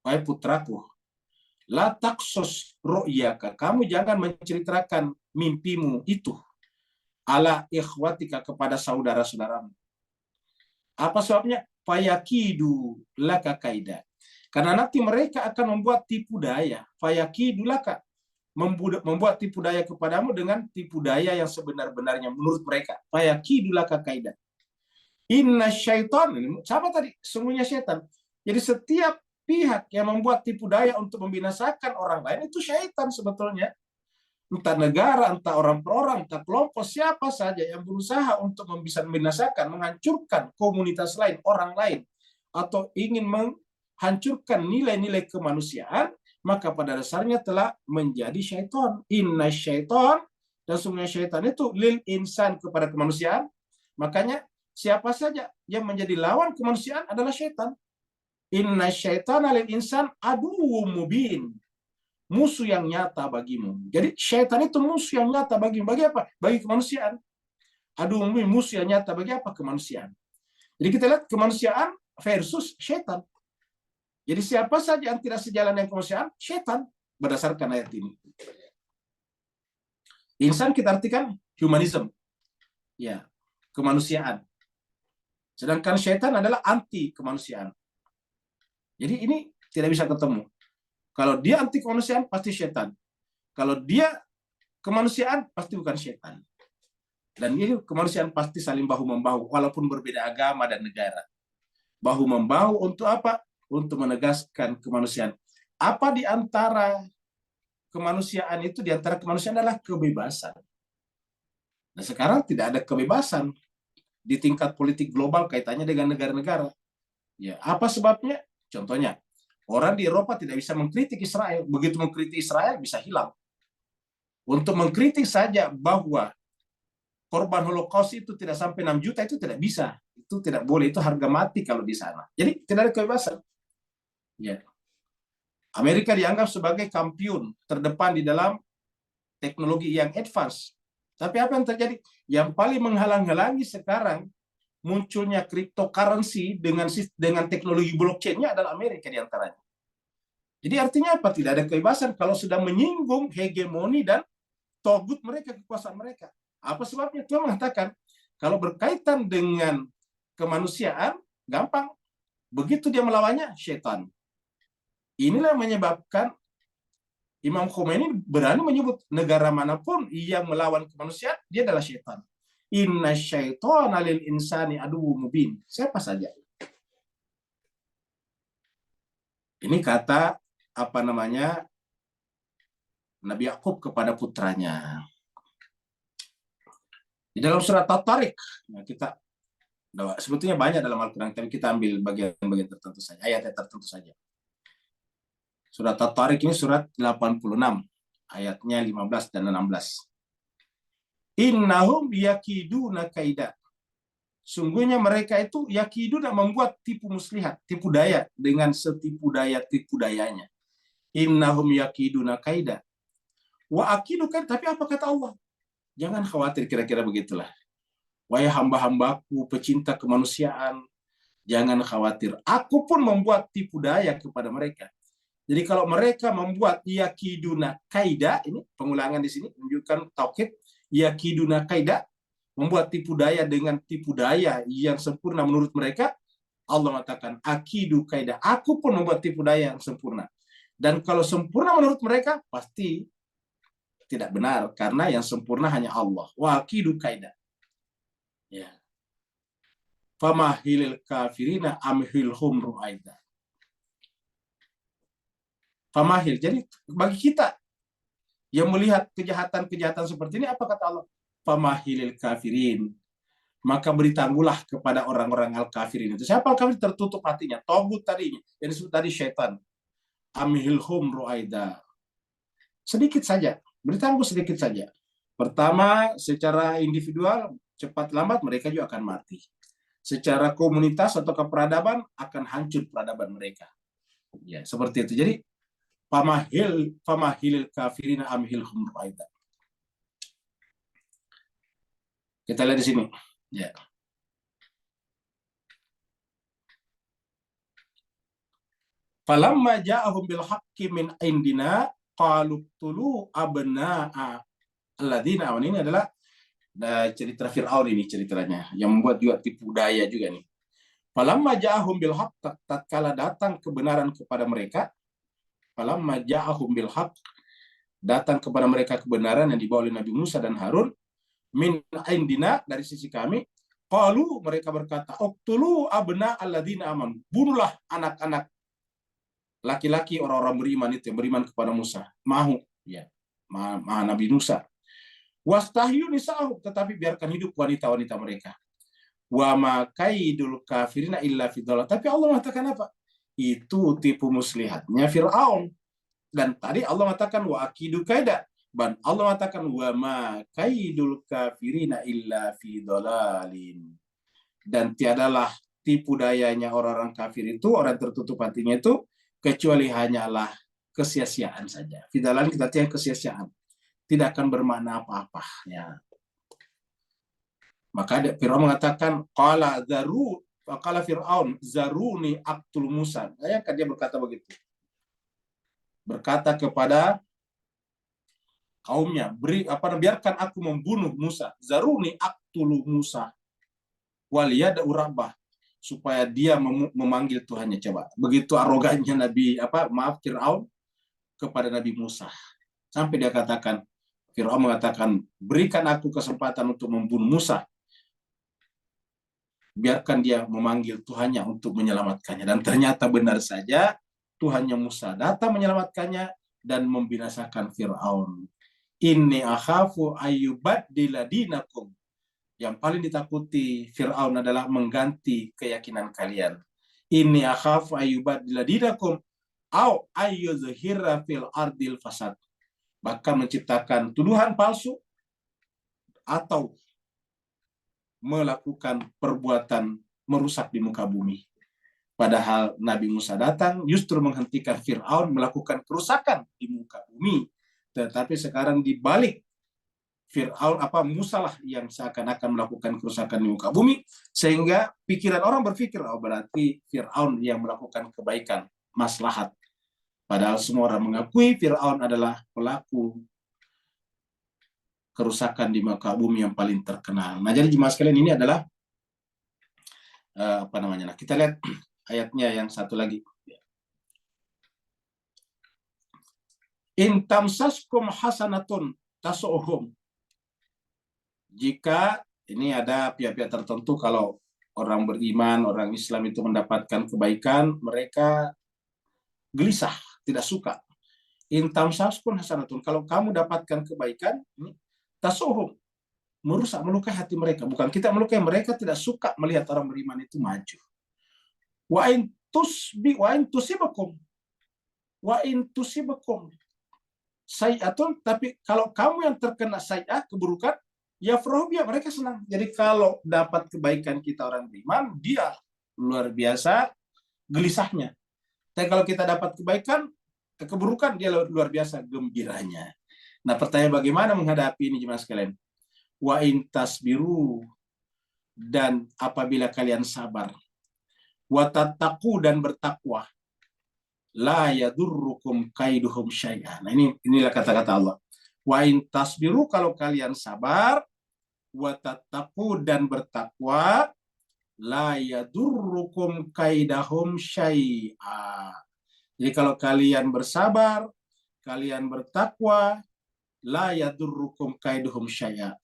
wahai putraku, la taqsus ru'yaka, kamu jangan menceritakan mimpimu itu ala ikhwatika, kepada saudara-saudaramu. Apa sebabnya? Fayakidu laka kaida. Karena nanti mereka akan membuat tipu daya. Fayakidu laka, membuat tipu daya kepadamu dengan tipu daya yang sebenar-benarnya menurut mereka. Fayakidu laka kaida. Inna syaitan, sama tadi, sungguhnya syaitan. Jadi setiap pihak yang membuat tipu daya untuk membinasakan orang lain itu syaitan sebetulnya. Entah negara, entah orang per orang, entah kelompok, siapa saja yang berusaha untuk membinasakan, menghancurkan komunitas lain, orang lain, atau ingin menghancurkan nilai-nilai kemanusiaan, maka pada dasarnya telah menjadi syaitan. Inna syaitan, dan sungguhnya syaitan itu lil insan, kepada kemanusiaan. Makanya siapa saja yang menjadi lawan kemanusiaan adalah syaitan. Inna syaitan lil insan aduwwum mubin, musuh yang nyata bagimu. Jadi syaitan itu musuh yang nyata bagimu. Bagi apa? Bagi kemanusiaan. Aduh, musuh yang nyata bagi apa? Kemanusiaan. Jadi kita lihat kemanusiaan versus syaitan. Jadi siapa saja yang tidak sejalan dengan kemanusiaan, syaitan, berdasarkan ayat ini. Insan kita artikan humanism. Ya, kemanusiaan. Sedangkan syaitan adalah anti kemanusiaan. Jadi ini tidak bisa ketemu. Kalau dia anti kemanusiaan, pasti syaitan. Kalau dia kemanusiaan, pasti bukan syaitan. Dan ini kemanusiaan pasti saling bahu-membahu, walaupun berbeda agama dan negara. Bahu-membahu untuk apa? Untuk menegaskan kemanusiaan. Apa di antara kemanusiaan itu? Di antara kemanusiaan adalah kebebasan. Nah, sekarang tidak ada kebebasan di tingkat politik global kaitannya dengan negara-negara. Ya, apa sebabnya? Contohnya, orang di Eropa tidak bisa mengkritik Israel. Begitu mengkritik Israel, bisa hilang. Untuk mengkritik saja bahwa korban Holocaust itu tidak sampai 6 juta, itu tidak bisa. Itu tidak boleh, itu harga mati kalau di sana. Jadi tidak ada kebebasan. Ya. Amerika dianggap sebagai kampiun terdepan di dalam teknologi yang advance. Tapi apa yang terjadi? Yang paling menghalang-halangi sekarang munculnya cryptocurrency dengan teknologi blockchain-nya adalah Amerika di antaranya. Jadi artinya apa? Tidak ada kebebasan kalau sudah menyinggung hegemoni dan togut mereka, kekuasaan mereka. Apa sebabnya? Tuhan mengatakan, kalau berkaitan dengan kemanusiaan, gampang. Begitu dia melawannya, syaitan. Inilah yang menyebabkan Imam Khomeini berani menyebut negara manapun yang melawan kemanusiaan, dia adalah syaitan. Inna syaitana lil insani aduwwum mubin. Siapa saja. Ini kata apa namanya Nabi Yakub kepada putranya. Di dalam surat At-Tariq, nah kita sebetulnya banyak dalam Al-Quran, tapi kita ambil bagian-bagian tertentu saja, ayat-ayat tertentu saja. Surat At-Tariq ini surat 86, ayatnya 15 dan 16. Innahum yakiduna kaida. Sungguhnya mereka itu yakiduna membuat tipu muslihat, tipu daya dengan setipu dayanya. Innahum yakiduna kaida. Wa akidu kan, tapi apa kata Allah? Jangan khawatir, kira-kira begitulah. Wahai hamba-hambaku pecinta kemanusiaan, jangan khawatir. Aku pun membuat tipu daya kepada mereka. Jadi kalau mereka membuat yakiduna kaida, ini pengulangan di sini menunjukkan taukid, yakiduna kaida, membuat tipu daya dengan tipu daya yang sempurna menurut mereka, Allah mengatakan akidu kaida, aku pun membuat tipu daya yang sempurna. Dan kalau sempurna menurut mereka, pasti tidak benar, karena yang sempurna hanya Allah. Wa akidu kaida. Ya. Famahilil kafirina amhilhum ru'aida. Famahil. Jadi bagi kita yang melihat kejahatan-kejahatan seperti ini, apa kata Allah? Famahilil kafirin. Maka beritahulah kepada orang-orang al-kafirin itu. Siapa al-kafir? Tertutup hatinya. Togut tadinya. Yang disebut tadi syaitan. Amhilhum ru'aida. Sedikit saja. Beritahu sedikit saja. Pertama, secara individual, cepat lambat mereka juga akan mati. Secara komunitas atau keperadaban akan hancur peradaban mereka. Ya, seperti itu. Jadi famahilil kafirina amhilhum ru'aida. Kita lihat di sini. Ya. Falamma ja'ahum bil haqqi min indina qalu tulu abna'a alladzina. Ini adalah cerita Fir'aun, ini ceritanya yang membuat juga tipu daya juga nih. Falamma ja'ahum bil haqq, tatkala datang kebenaran kepada mereka, falamma ja'ahum bil haqq, datang kepada mereka kebenaran yang dibawa oleh Nabi Musa dan Harun, min indina, dari sisi kami, qalu, mereka berkata, uqtulu abna alladzina amanu, bunuhlah anak-anak laki-laki orang-orang beriman itu yang beriman kepada Musa, mahu ya, Nabi Musa. Wastahyu nisa'ahum, tetapi biarkan hidup wanita-wanita mereka. Wa ma kaidul kafirina illa fi dhalal. Tapi Allah mengatakan apa? Itu tipu muslihatnya Fir'aun. Dan tadi Allah mengatakan wa akidu kaida. Dan Allah mengatakan wa ma kaidul kafirina illa fi dhalalin. Dan tiadalah tipu dayanya orang-orang kafir itu, orang tertutup hatinya itu, kecuali hanyalah kesia-siaan saja. Fi dhalalin kita artinya kesia-siaan. Tidak akan bermakna apa-apa. Ya. Maka Fir'aun mengatakan, qala Fir'aun zaruni aqtul Musa. Bayangkan dia berkata begitu. Berkata kepada kaumnya, biarkan aku membunuh Musa. Zaruni aqtul Musa. Waliyada urabah, supaya dia memanggil Tuhannya. Coba. Begitu arogannya Fir'aun kepada Nabi Musa. Sampai dia katakan, Fir'aun mengatakan, berikan aku kesempatan untuk membunuh Musa. Biarkan dia memanggil Tuhannya untuk menyelamatkannya. Dan ternyata benar saja, Tuhannya Musa datang menyelamatkannya dan membinasakan Fir'aun. Inni akhafu ayyubaddila dinakum. Yang paling ditakuti Fir'aun adalah mengganti keyakinan kalian. Inni akhafu ayyubaddila dinakum au ayyuzhira fil ardil fasad. Bahkan menciptakan tuduhan palsu atau melakukan perbuatan merusak di muka bumi. Padahal Nabi Musa datang justru menghentikan Fir'aun melakukan kerusakan di muka bumi. Tetapi sekarang dibalik, Fir'aun Musa lah yang seakan-akan melakukan kerusakan di muka bumi, sehingga pikiran orang berpikir, oh berarti Fir'aun yang melakukan kebaikan, maslahat. Padahal semua orang mengakui Fir'aun adalah pelaku kerusakan di muka bumi yang paling terkenal. Nah, jadi jemaah sekalian, ini adalah Nah, kita lihat ayatnya yang satu lagi. In tamsaskum hasanatun tasu'hum. Jika ini ada pihak-pihak tertentu, kalau orang beriman, orang Islam itu mendapatkan kebaikan, mereka gelisah, tidak suka. In tamsaskum hasanatun, kalau kamu dapatkan kebaikan, tasu'hum, merusak, melukai hati mereka. Bukan kita melukai, mereka tidak suka melihat orang beriman itu maju. Wa in tusibakum sayi'atun, tapi kalau kamu yang terkena sayi'ah, keburukan, ya frohbiya, mereka senang. Jadi kalau dapat kebaikan kita orang beriman, dia luar biasa gelisahnya. Tapi kalau kita dapat kebaikan, keburukan, dia luar biasa gembiranya. Nah, pertanyaan bagaimana menghadapi ini jemaah sekalian? Wa in tasbiru, dan apabila kalian sabar, wa tattaqu, dan bertakwa, la yadurrukum kaiduhum syai'an. Nah, inilah kata-kata Allah. Wa in tasbiru, kalau kalian sabar, wa tattaqu, dan bertakwa, la yadurrukum kaidahum syai'a. Jadi kalau kalian bersabar, kalian bertakwa, la yadurrukum kaiduhum syai'a.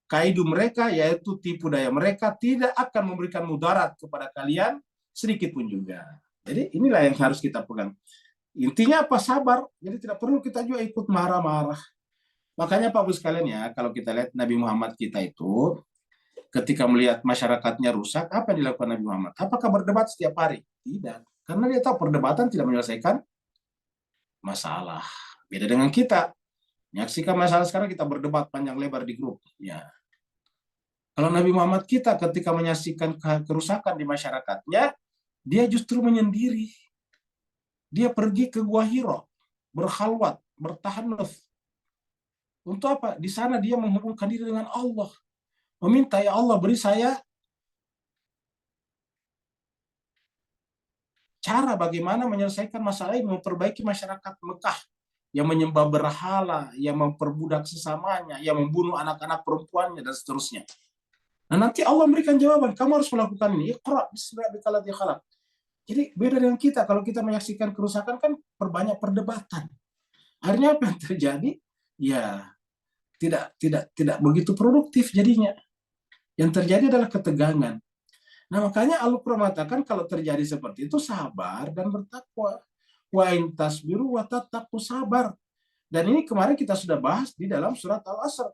Kaidu mereka, yaitu tipu daya mereka, tidak akan memberikan mudarat kepada kalian sedikit pun juga. Jadi inilah yang harus kita pegang. Intinya apa? Sabar. Jadi tidak perlu kita juga ikut marah-marah. Makanya Pak Bu sekalian ya, kalau kita lihat Nabi Muhammad kita itu, ketika melihat masyarakatnya rusak, apa yang dilakukan Nabi Muhammad? Apakah berdebat setiap hari? Tidak. Karena dia tahu perdebatan tidak menyelesaikan masalah. Beda dengan kita. Menyaksikan masalah sekarang, kita berdebat panjang lebar di grup. Ya. Kalau Nabi Muhammad kita ketika menyaksikan kerusakan di masyarakatnya, dia justru menyendiri. Dia pergi ke Gua Hiro, berkhalwat, bertahanuf. Untuk apa? Di sana dia menghubungkan diri dengan Allah. Meminta, ya Allah, beri saya cara bagaimana menyelesaikan masalah ini, memperbaiki masyarakat Mekah yang menyembah berhala, yang memperbudak sesamanya, yang membunuh anak-anak perempuannya, dan seterusnya. Nah, nanti Allah memberikan jawaban, kamu harus melakukan ini. Iqra bismi rabbikal ladzi khalaq. Jadi beda dengan kita, kalau kita menyaksikan kerusakan kan perbanyak perdebatan. Akhirnya apa yang terjadi? Ya, tidak begitu produktif jadinya. Yang terjadi adalah ketegangan. Nah, makanya Al-Qur'an mengatakan kalau terjadi seperti itu, sabar dan bertakwa. Wa in tasbiru wa tattaqu, sabar. Dan ini kemarin kita sudah bahas di dalam surat Al-Asr.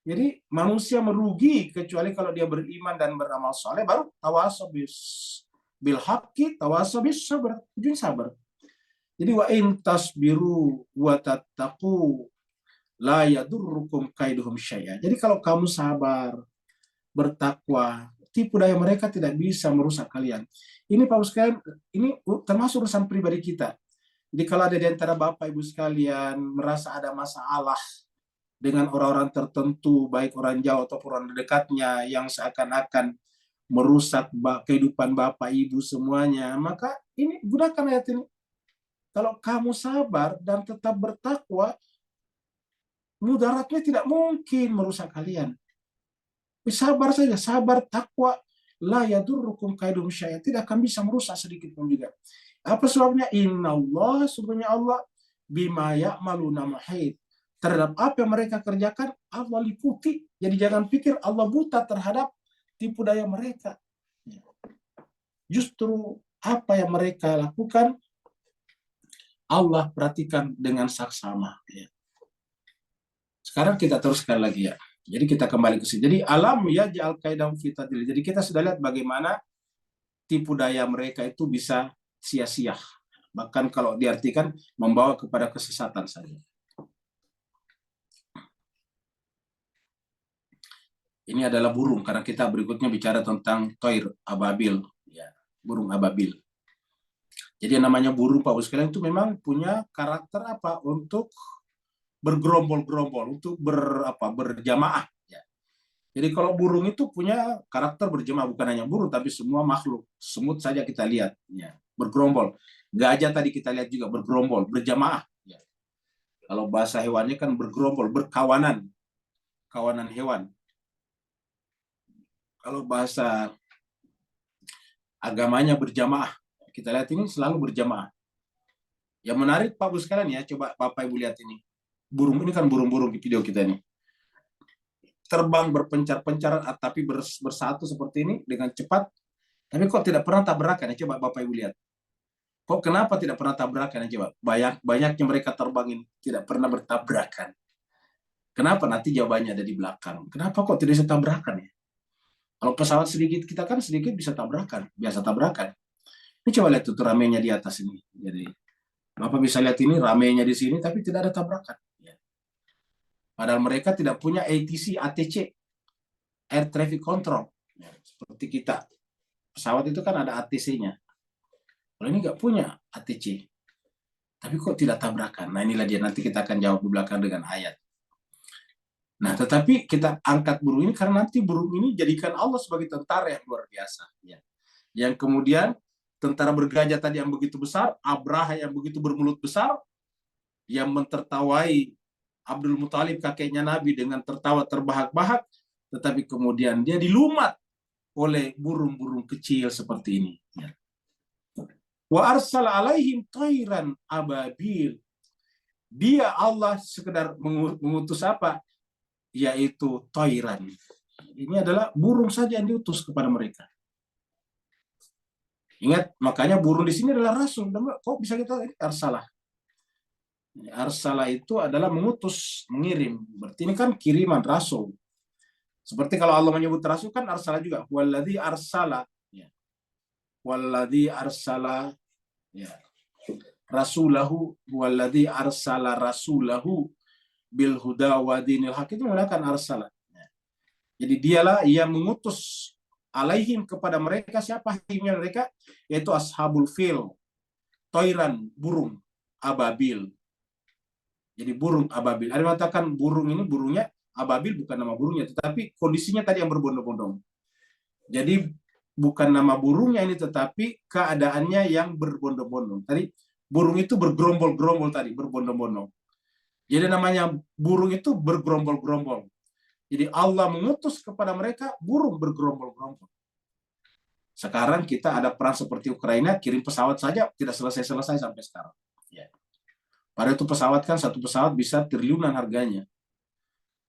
Jadi manusia merugi kecuali kalau dia beriman dan beramal soleh, baru tawasaw bil haqqi, tawasaw bis sabr, ujung sabar. Jadi wa in tasbiru wa tattaqu la yadurrukum kaiduhum syai'a. Jadi kalau kamu sabar, bertakwa, tipu daya mereka tidak bisa merusak kalian. Ini Pak sekalian, ini termasuk urusan pribadi kita. Jadi kalau ada di antara Bapak Ibu sekalian merasa ada masalah dengan orang-orang tertentu, baik orang jauh atau orang dekatnya, yang seakan-akan merusak kehidupan Bapak Ibu semuanya, maka ini gunakan ayat ini. Kalau kamu sabar dan tetap bertakwa, mudaratnya tidak mungkin merusak kalian. Sabar saja, sabar, takwa, la yadurrukum kaidum syai'an, tidak akan bisa merusak sedikit pun juga. Apa sebabnya? Inna Allah, sebenarnya Allah, bima ya'maluna muhit, terhadap apa yang mereka kerjakan, Allah liputi. Jadi jangan pikir Allah buta terhadap tipu daya mereka. Justru apa yang mereka lakukan, Allah perhatikan dengan saksama. Sekarang kita teruskan lagi ya. Jadi kita kembali ke sini. Jadi alam ya ja'al kaidahum fi tadlil. Jadi kita sudah lihat bagaimana tipu daya mereka itu bisa sia-sia. Bahkan kalau diartikan membawa kepada kesesatan saja. Ini adalah burung, karena kita berikutnya bicara tentang toir ababil, ya, burung ababil. Jadi yang namanya burung, Pak sekalian, itu memang punya karakter apa? Untuk bergerombol-gerombol, untuk berjamaah. Ya. Jadi kalau burung itu punya karakter berjamaah, bukan hanya burung, tapi semua makhluk. Semut saja kita lihat, ya, bergerombol. Gajah tadi kita lihat juga bergerombol, berjamaah. Ya. Kalau bahasa hewannya kan bergerombol, berkawanan, kawanan hewan. Kalau bahasa agamanya berjamaah. Kita lihat ini selalu berjamaah. Yang menarik Pak Bu sekalian ya, coba Bapak Ibu lihat ini. Burung ini kan burung-burung di video kita ini. Terbang berpencar-pencar tapi bersatu seperti ini dengan cepat. Tapi kok tidak pernah tabrakan ya, coba Bapak Ibu lihat. Kok kenapa tidak pernah tabrakan ya, coba. Banyaknya mereka terbang ini tidak pernah bertabrakan. Kenapa? Nanti jawabannya ada di belakang. Kenapa kok tidak bisa tabrakan ya? Kalau pesawat sedikit, kita kan sedikit bisa tabrakan, biasa tabrakan. Ini coba lihat tuh ramenya di atas ini. Jadi Bapak bisa lihat ini ramenya di sini, tapi tidak ada tabrakan. Ya. Padahal mereka tidak punya ATC, ATC, Air Traffic Control, ya, seperti kita. Pesawat itu kan ada ATC-nya. Kalau ini nggak punya ATC, tapi kok tidak tabrakan? Nah inilah dia, nanti kita akan jawab di belakang dengan ayat. Nah, tetapi kita angkat burung ini karena nanti burung ini jadikan Allah sebagai tentara yang luar biasa. Ya. Yang kemudian tentara bergajah tadi yang begitu besar, Abraha yang begitu bermulut besar, yang mentertawai Abdul Muthalib kakeknya Nabi dengan tertawa terbahak-bahak, tetapi kemudian dia dilumat oleh burung-burung kecil seperti ini. Ya. Wa arsala alaihim tairan ababil. Dia Allah sekedar mengutus apa? Yaitu toiran. Ini adalah burung saja yang diutus kepada mereka. Ingat, makanya burung di sini adalah rasul. Kok bisa kita arsalah? Arsalah itu adalah mengutus, mengirim. Berarti ini kan kiriman rasul. Seperti kalau Allah menyebut rasul kan arsalah juga. Walladzi arsala. Ya. Walladzi arsala. Ya. Rasulahu. Walladzi arsala rasulahu bil huda wa dinil haq, itu menggunakan arsalah. Jadi dialah yang mengutus alaihim kepada mereka. Siapa himnya mereka? Yaitu ashabul fil, toiran, burung ababil. Jadi burung ababil. Ada mengatakan burung ini burungnya ababil, bukan nama burungnya, tetapi kondisinya tadi yang berbondong-bondong. Jadi bukan nama burungnya ini, tetapi keadaannya yang berbondong-bondong. Tadi burung itu bergerombol-gerombol tadi, berbondong-bondong. Jadi namanya burung itu bergerombol-gerombol. Jadi Allah mengutus kepada mereka burung bergerombol-gerombol. Sekarang kita ada perang seperti Ukraina, kirim pesawat saja tidak selesai-selesai sampai sekarang. Ya. Padahal itu pesawat kan, satu pesawat bisa triliunan harganya.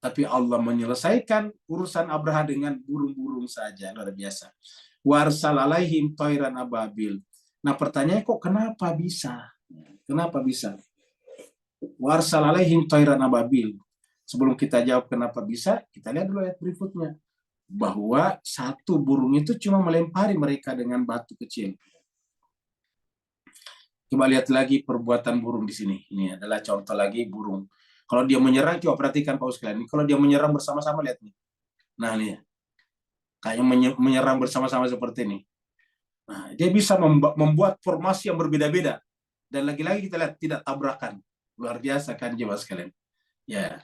Tapi Allah menyelesaikan urusan Abraha dengan burung-burung saja, luar biasa. Warsal alaihim tairan ababil. Nah pertanyaannya kok kenapa bisa? Kenapa bisa? Warsal alaihim tairan ababil. Sebelum kita jawab kenapa bisa, kita lihat dulu ayat berikutnya. Bahwa satu burung itu cuma melempari mereka dengan batu kecil. Coba lihat lagi perbuatan burung di sini. Ini adalah contoh lagi burung. Kalau dia menyerang, coba perhatikan Pak sekalian. Kalau dia menyerang bersama-sama, lihat nih. Nah, ini kayaknya menyerang bersama-sama seperti ini. Nah, dia bisa membuat formasi yang berbeda-beda. Dan lagi-lagi kita lihat tidak tabrakan. Luar biasa kan coba sekalian. Ya.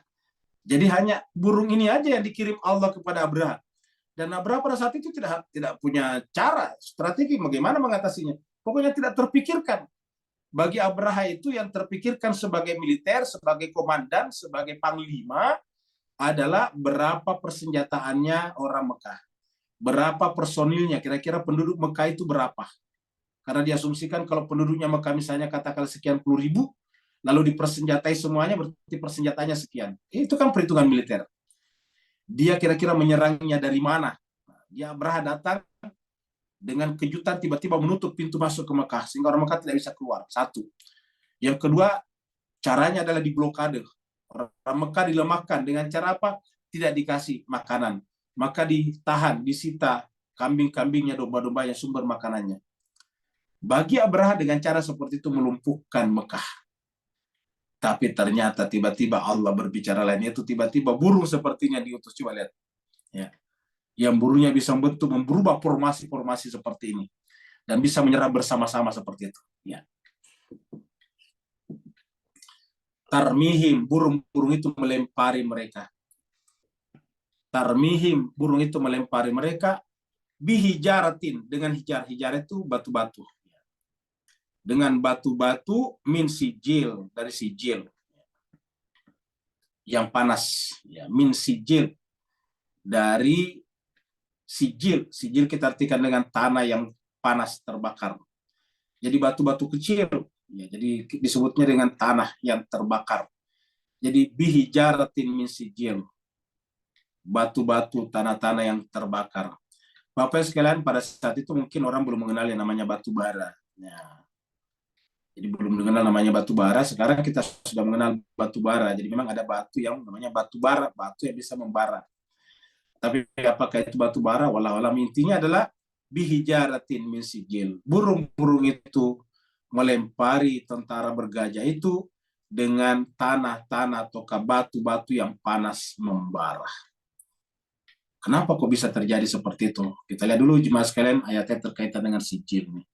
Jadi hanya burung ini aja yang dikirim Allah kepada Abraha. Dan Abraha pada saat itu tidak punya cara, strategi bagaimana mengatasinya. Pokoknya tidak terpikirkan. Bagi Abraha itu yang terpikirkan sebagai militer, sebagai komandan, sebagai panglima adalah berapa persenjataannya orang Mekah. Berapa personilnya, kira-kira penduduk Mekah itu berapa. Karena diasumsikan kalau penduduknya Mekah misalnya katakan sekian puluh ribu, lalu dipersenjatai semuanya, berarti persenjatanya sekian. Itu kan perhitungan militer. Dia kira-kira menyerangnya dari mana? Dia Abraha datang dengan kejutan, tiba-tiba menutup pintu masuk ke Mekah, sehingga orang Mekah tidak bisa keluar. Satu. Yang kedua, caranya adalah diblokade. Orang Mekah dilemahkan dengan cara apa? Tidak dikasih makanan. Maka ditahan, disita kambing-kambingnya, domba-dombanya, sumber makanannya. Bagi Abraha dengan cara seperti itu melumpuhkan Mekah. Tapi ternyata tiba-tiba Allah berbicara lain, yaitu tiba-tiba burung sepertinya diutus. Coba lihat. Ya. Yang burungnya bisa merubah formasi-formasi seperti ini. Dan bisa menyerang bersama-sama seperti itu. Ya. Tarmihim, burung-burung itu melempari mereka. Tarmihim, burung itu melempari mereka. Bihijaratin, dengan hijar itu batu-batu. Dengan batu-batu min sijil, dari sijil yang panas, ya, min sijil, dari sijil kita artikan dengan tanah yang panas terbakar. Jadi batu-batu kecil, ya, jadi disebutnya dengan tanah yang terbakar. Jadi bihijaratin min sijil, batu-batu, tanah-tanah yang terbakar. Bapak sekalian, pada saat itu mungkin orang belum mengenal yang namanya batu bara. Ya. Jadi belum mengenal namanya batu bara, sekarang kita sudah mengenal batu bara. Jadi memang ada batu yang namanya batu bara, batu yang bisa membara. Tapi apakah itu batu bara? Walau alam, intinya adalah bihijaratin min sijil. Burung-burung itu melempari tentara bergajah itu dengan tanah-tanah atau batu-batu yang panas membara. Kenapa kok bisa terjadi seperti itu? Kita lihat dulu jemaah sekalian ayatnya terkaitan dengan sijil nih.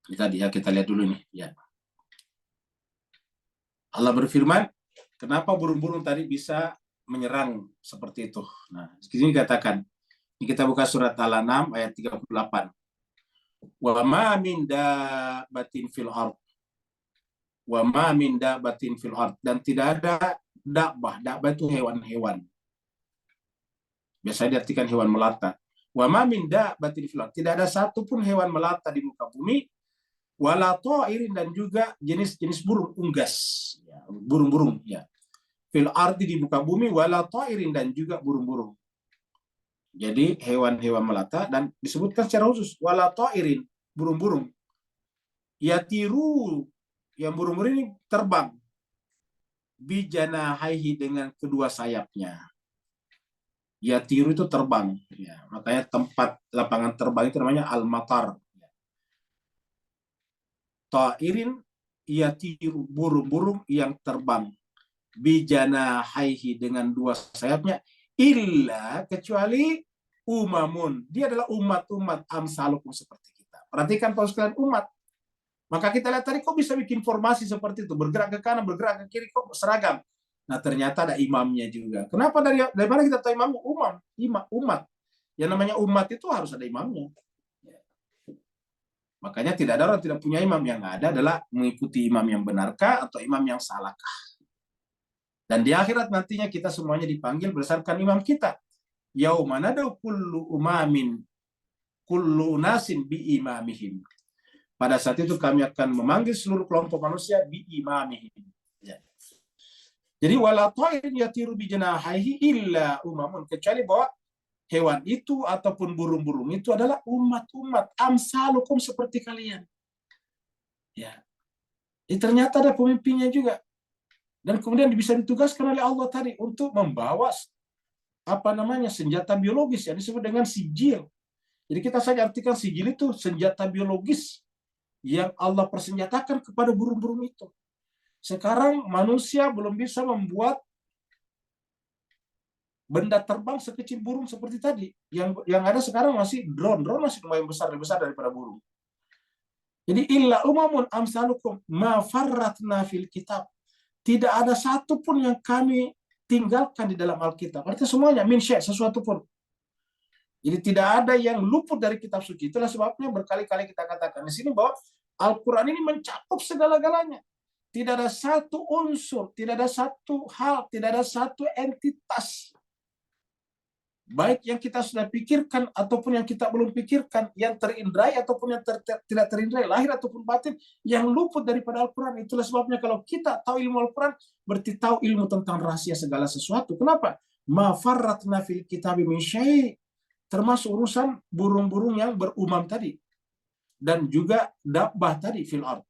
Kita lihat dulu nih, ya. Allah berfirman, kenapa burung-burung tadi bisa menyerang seperti itu? Nah, di sini dikatakan, ini kita buka surat Al-An'am ayat 38. Wa ma min dabbatin fil ard. Wa ma min dabbatin fil ard, dan tidak ada dabbah. Dabbah itu hewan-hewan. Biasanya diartikan hewan melata. Wa ma min dabbatin fil ard, tidak ada satupun hewan melata di muka bumi. Wala ta'irin, dan juga jenis-jenis burung unggas, ya, burung-burung, ya. Fil ardi, di muka bumi, wala ta'irin, dan juga burung-burung. Jadi hewan-hewan melata, dan disebutkan secara khusus wala ta'irin, burung-burung. Yatiru, yang burung-burung ini terbang. Bijanahaihi, dengan kedua sayapnya. Yatiru itu terbang, ya. Makanya tempat lapangan terbang itu namanya al-matar. Ta'irin yatiru, burung-burung yang terbang. Bijana haihi, dengan dua sayapnya. Illa, kecuali umamun, dia adalah umat-umat amsalukum, seperti kita. Perhatikan kalau sekalian umat. Maka kita lihat tadi, kok bisa bikin formasi seperti itu, bergerak ke kanan, bergerak ke kiri, kok seragam. Nah, ternyata ada imamnya juga. Kenapa? Dari mana kita tahu imamnya? Umat. Yang namanya umat itu harus ada imamnya. Makanya tidak ada orang tidak punya imam. Yang ada adalah mengikuti imam yang benarkah atau imam yang salahkah. Dan di akhirat nantinya kita semuanya dipanggil berdasarkan imam kita. Yauma nad'u kullu nasin bi imamihim. Pada saat itu kami akan memanggil seluruh kelompok manusia bi imamihim. Ya. Jadi wala ta'irin yatiru bi janahaihi illa umamun, kecuali bahwa hewan itu ataupun burung-burung itu adalah umat-umat amsalukum, seperti kalian. Ya. Ternyata ada pemimpinnya juga. Dan kemudian bisa ditugaskan oleh Allah tadi untuk membawa senjata biologis yang disebut dengan sijil. Jadi kita saja artikan sijil itu senjata biologis yang Allah persenjatakan kepada burung-burung itu. Sekarang manusia belum bisa membuat benda terbang sekecil burung seperti tadi. Yang ada sekarang masih drone masih lumayan besar, lebih besar daripada burung. Jadi illa umamun amsalukum ma farratna fil kitab. Tidak ada satupun yang kami tinggalkan di dalam Alkitab. Artinya semuanya min syai', sesuatu pun. Jadi tidak ada yang luput dari kitab suci. Itulah sebabnya berkali-kali kita katakan di sini bahwa Al-Quran ini mencakup segala-galanya. Tidak ada satu unsur, tidak ada satu hal, tidak ada satu entitas baik yang kita sudah pikirkan ataupun yang kita belum pikirkan, yang terindrai ataupun yang tidak terindrai, lahir ataupun batin, yang luput daripada Al-Quran. Itulah sebabnya kalau kita tahu ilmu Al-Quran, berarti tahu ilmu tentang rahasia segala sesuatu. Kenapa? Ma farratna fil kitabi min syai', termasuk urusan burung-burung yang berumam tadi, dan juga dabbah tadi fil ard.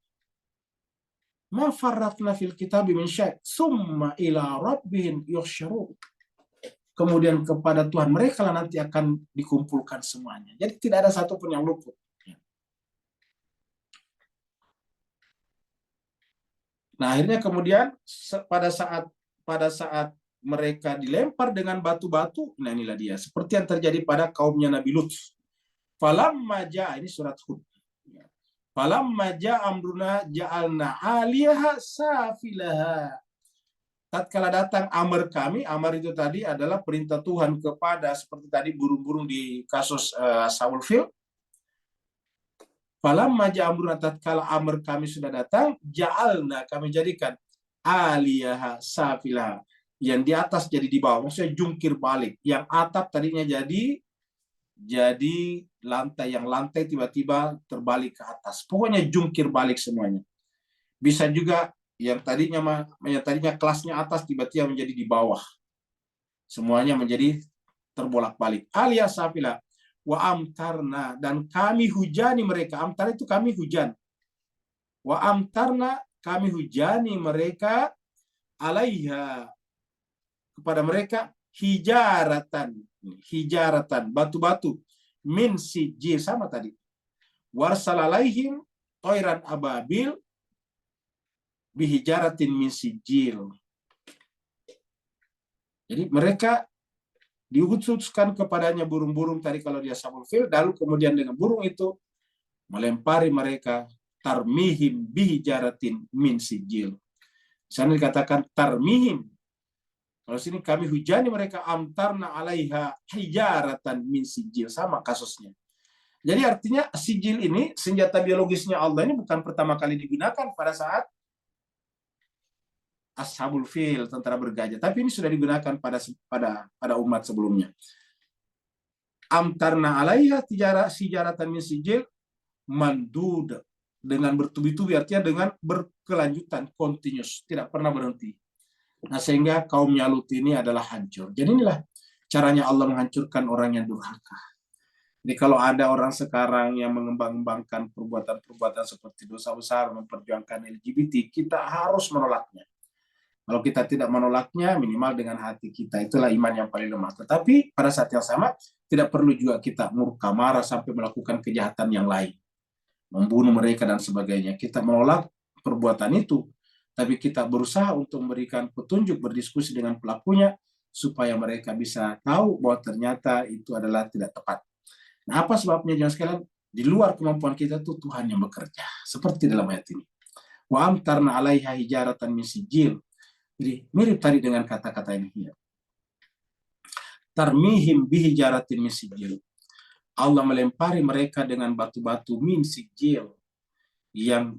Ma farratna fil kitabi min syai', summa ila rabbihim yuhsyarun. Kemudian kepada Tuhan mereka lah nanti akan dikumpulkan semuanya. Jadi tidak ada satupun yang luput. Nah, akhirnya kemudian pada saat mereka dilempar dengan batu-batu, nah inilah dia, seperti yang terjadi pada kaumnya Nabi Lut. Falamma ja'a, ini surat Hud. Falamma ja'a amruna ja'alna 'aliyaha safilaha. Tatkala datang amar kami, amar itu tadi adalah perintah Tuhan kepada, seperti tadi burung-burung di kasus Ashabul Fil. Falamma ja'a amruna, tatkala amar kami sudah datang, ja'alna, kami jadikan, aliyaha safilaha, yang di atas jadi di bawah, maksudnya jungkir balik. Yang atap tadinya jadi lantai, yang lantai tiba-tiba terbalik ke atas. Pokoknya jungkir balik semuanya. Bisa juga yang tadinya kelasnya atas tiba-tiba menjadi di bawah. Semuanya menjadi terbolak-balik. Alias safila wa amtarna, dan kami hujani mereka. Amtar itu kami hujan. Wa amtarna, kami hujani mereka, alaiha, kepada mereka, hijaratan, batu-batu, min sijil, sama tadi. Warsalalaihim toiran ababil bihijaratin min sijil. Jadi mereka diutuskan kepadanya burung-burung tadi kalau dia Ashabul Fil, lalu kemudian dengan burung itu melempari mereka, tarmihim bihijaratin min sijil. Di sana dikatakan tarmihim. Kalau sini kami hujani mereka, amtarna alaiha hijaratan min sijil, sama kasusnya. Jadi artinya sijil ini, senjata biologisnya Allah ini bukan pertama kali digunakan pada saat Ashabul Fil, tentara bergajah, tapi ini sudah digunakan pada umat sebelumnya. Amtarna alaiha sijaratan min sijil mandud, dengan bertubi-tubi, artinya dengan berkelanjutan, continuous, tidak pernah berhenti. Nah, sehingga kaumnya Lut ini adalah hancur. Jadi inilah caranya Allah menghancurkan orang yang durhaka. Jadi kalau ada orang sekarang yang mengembang-embangkan perbuatan-perbuatan seperti dosa besar, memperjuangkan LGBT, kita harus menolaknya. Kalau kita tidak menolaknya, minimal dengan hati kita. Itulah iman yang paling lemah. Tetapi pada saat yang sama, tidak perlu juga kita murka, marah, sampai melakukan kejahatan yang lain. Membunuh mereka dan sebagainya. Kita menolak perbuatan itu. Tapi kita berusaha untuk memberikan petunjuk, berdiskusi dengan pelakunya, supaya mereka bisa tahu bahwa ternyata itu adalah tidak tepat. Nah, apa sebabnya, jangan sekalian? Di luar kemampuan kita itu Tuhan yang bekerja. Seperti dalam ayat ini. Wa amtarna alaiha hijaratan min sijil. Jadi mirip tadi dengan kata-kata ini. Tarmihim bihijaratin min sijil. Allah melempari mereka dengan batu-batu min sijil yang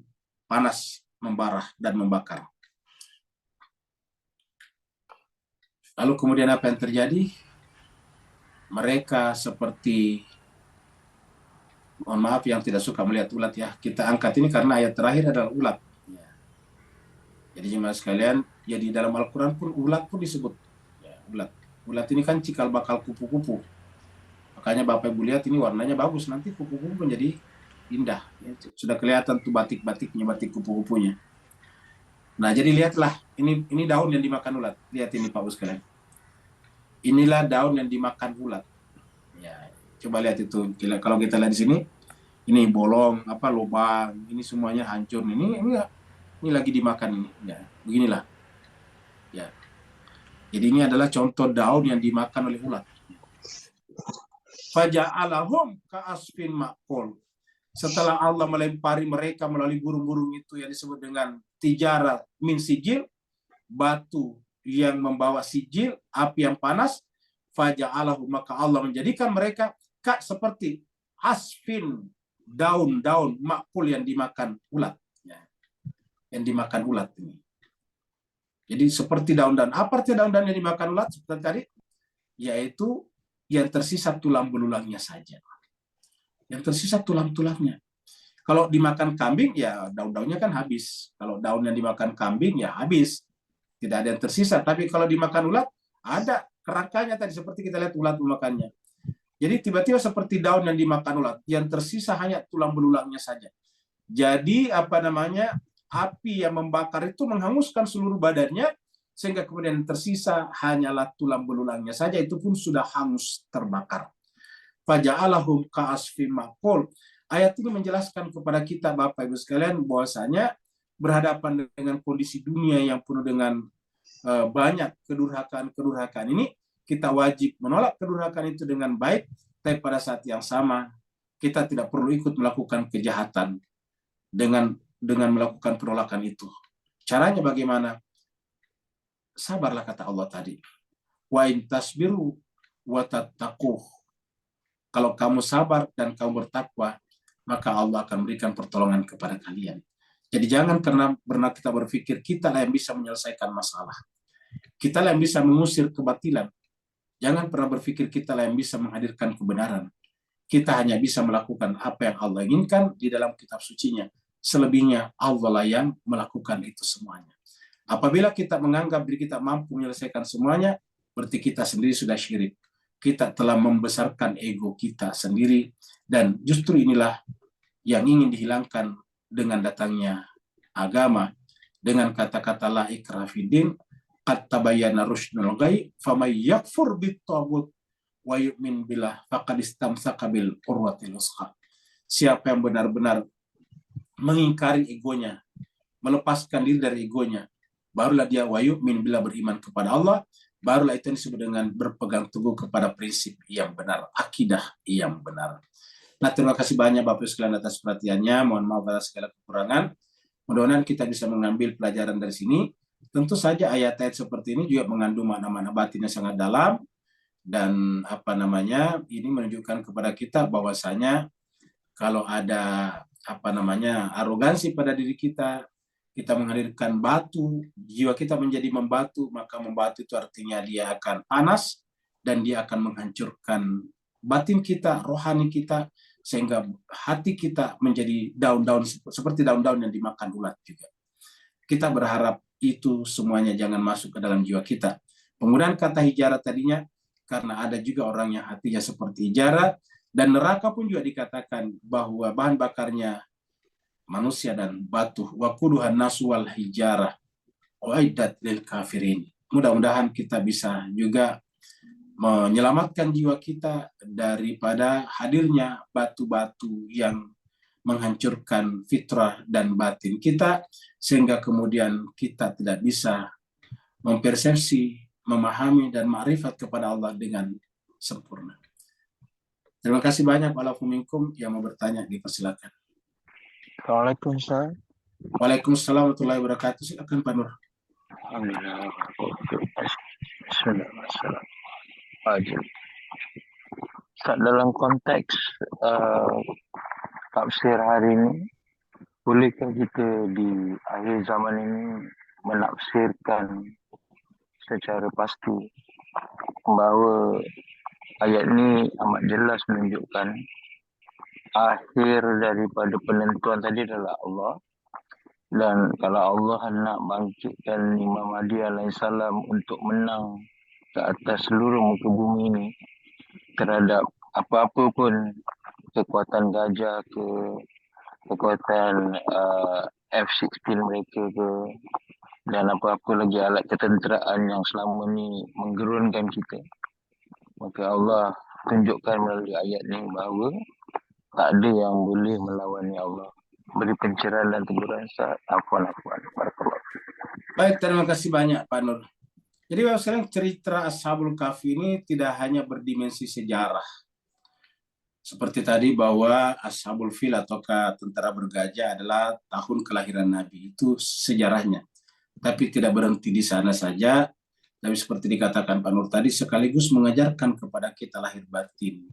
panas, membara dan membakar. Lalu kemudian apa yang terjadi? Mereka seperti, mohon maaf yang tidak suka melihat ulat ya, kita angkat ini karena ayat terakhir adalah ulat. Jadi jemaah sekalian, ya di dalam Al-Quran pun ulat pun disebut ya, ulat. Ulat ini kan cikal bakal kupu-kupu. Makanya Bapak Ibu lihat ini warnanya bagus, nanti kupu-kupu menjadi indah. Ya, sudah kelihatan tuh batik-batiknya, batik kupu-kupunya. Nah, jadi lihatlah, ini daun yang dimakan ulat. Lihat ini Pak Bos sekalian. Inilah daun yang dimakan ulat. Ya, coba lihat itu. Kalau kita lihat di sini, ini bolong, lubang, ini semuanya hancur. Ini lagi dimakan ini. Ya, beginilah. Ya. Jadi ini adalah contoh daun yang dimakan oleh ulat. Faja'alahum ka'asfin ma'kul. Setelah Allah melempari mereka melalui burung-burung itu yang disebut dengan tijara min sijil, batu yang membawa sijil, api yang panas, faja'alahum, maka Allah menjadikan mereka seperti asfin, daun-daun ma'kul yang dimakan ulat. Yang dimakan ulat ini. Jadi seperti daun-daun. Apa artinya daun-daun yang dimakan ulat seperti tadi? Yaitu yang tersisa tulang belulangnya saja. Yang tersisa tulang-tulangnya. Kalau dimakan kambing, ya daun-daunnya kan habis. Kalau daun yang dimakan kambing, ya habis. Tidak ada yang tersisa. Tapi kalau dimakan ulat, ada kerangkanya tadi, seperti kita lihat ulat memakannya. Jadi tiba-tiba seperti daun yang dimakan ulat, yang tersisa hanya tulang belulangnya saja. Jadi api yang membakar itu menghanguskan seluruh badannya, sehingga kemudian tersisa hanyalah tulang belulangnya saja, itu pun sudah hangus terbakar. Faja'alahum ka'asfim ma'kul. Ayat ini menjelaskan kepada kita Bapak Ibu sekalian bahwasanya berhadapan dengan kondisi dunia yang penuh dengan banyak kedurhakaan ini, kita wajib menolak kedurhakaan itu dengan baik, tapi pada saat yang sama kita tidak perlu ikut melakukan kejahatan dengan melakukan penolakan itu. Caranya bagaimana? Sabarlah, kata Allah tadi. Wa in tasbiru wa tattaquh. Kalau kamu sabar dan kamu bertakwa, maka Allah akan berikan pertolongan kepada kalian. Jadi jangan karena kita berpikir kita lah yang bisa menyelesaikan masalah. Kita lah yang bisa mengusir kebatilan. Jangan pernah berpikir kita lah yang bisa menghadirkan kebenaran. Kita hanya bisa melakukan apa yang Allah inginkan di dalam kitab sucinya. Selebihnya Allah lah yang melakukan itu semuanya. Apabila kita menganggap diri kita mampu menyelesaikan semuanya, berarti kita sendiri sudah syirik. Kita telah membesarkan ego kita sendiri, dan justru inilah yang ingin dihilangkan dengan datangnya agama, dengan kata-kata la ikraha fiddin, qad tabayyana rusydul ghayy, faman yakfur bit-taghut wa yu'min billah faqad istamsaka bil urwatil wuthqa. Siapa yang benar-benar mengingkari egonya, melepaskan diri dari egonya, barulah dia wa yu'min billah, beriman kepada Allah, barulah itu disebut dengan berpegang teguh kepada prinsip yang benar, akidah yang benar. Nah, terima kasih banyak Bapak Ibu sekalian atas perhatiannya. Mohon maaf atas segala kekurangan. Mudah-mudahan kita bisa mengambil pelajaran dari sini. Tentu saja ayat-ayat seperti ini juga mengandung makna-makna batin yang sangat dalam, dan ini menunjukkan kepada kita bahwasanya kalau ada arogansi pada diri kita, kita menghadirkan batu, jiwa kita menjadi membatu, maka membatu itu artinya dia akan panas dan dia akan menghancurkan batin kita, rohani kita, sehingga hati kita menjadi daun-daun seperti daun-daun yang dimakan ulat juga. Kita berharap itu semuanya jangan masuk ke dalam jiwa kita. Penggunaan kata hijrah tadinya karena ada juga orang yang hatinya seperti hijrah, dan neraka pun juga dikatakan bahwa bahan bakarnya manusia dan batu. Wa quduhan nasu wal hijarah uiddat lil kafirin. Mudah-mudahan kita bisa juga menyelamatkan jiwa kita daripada hadirnya batu-batu yang menghancurkan fitrah dan batin kita, sehingga kemudian kita tidak bisa mempersepsi, memahami, dan ma'rifat kepada Allah dengan sempurna. Terima kasih banyak. Waalaikumsalam yang mau bertanya, dipersilakan. Assalamualaikum Ustaz. Waalaikumsalam warahmatullahi wabarakatuh. Silakan Pak Nur. Alhamdulillah. Bismillahirrahmanirrahim. Ustaz, dalam konteks tafsir hari ini, bolehkah kita di akhir zaman ini menafsirkan secara pasti bahawa ayat ini amat jelas menunjukkan akhir daripada penentuan tadi adalah Allah, dan kalau Allah nak bangkitkan Imam Mahdi alaihissalam untuk menang ke atas seluruh muka bumi ini terhadap apa-apa pun kekuatan gajah ke, kekuatan F-16 mereka ke, dan apa-apa lagi alat ketenteraan yang selama ni menggerunkan kita, maka Allah tunjukkan melalui ayat ni bahawa tak ada yang boleh melawan Allah. Beri pencerahan dan teguran Ustaz. Afwan. Barakallahu. Baik, terima kasih banyak Pak Nur. Jadi sekarang cerita Ashabul Kahfi ini tidak hanya berdimensi sejarah. Seperti tadi bahwa Ashabul Fil atau tentara bergajah adalah tahun kelahiran Nabi, itu sejarahnya. Tapi tidak berhenti di sana saja. Tapi seperti dikatakan Pak Nur tadi, sekaligus mengajarkan kepada kita lahir batin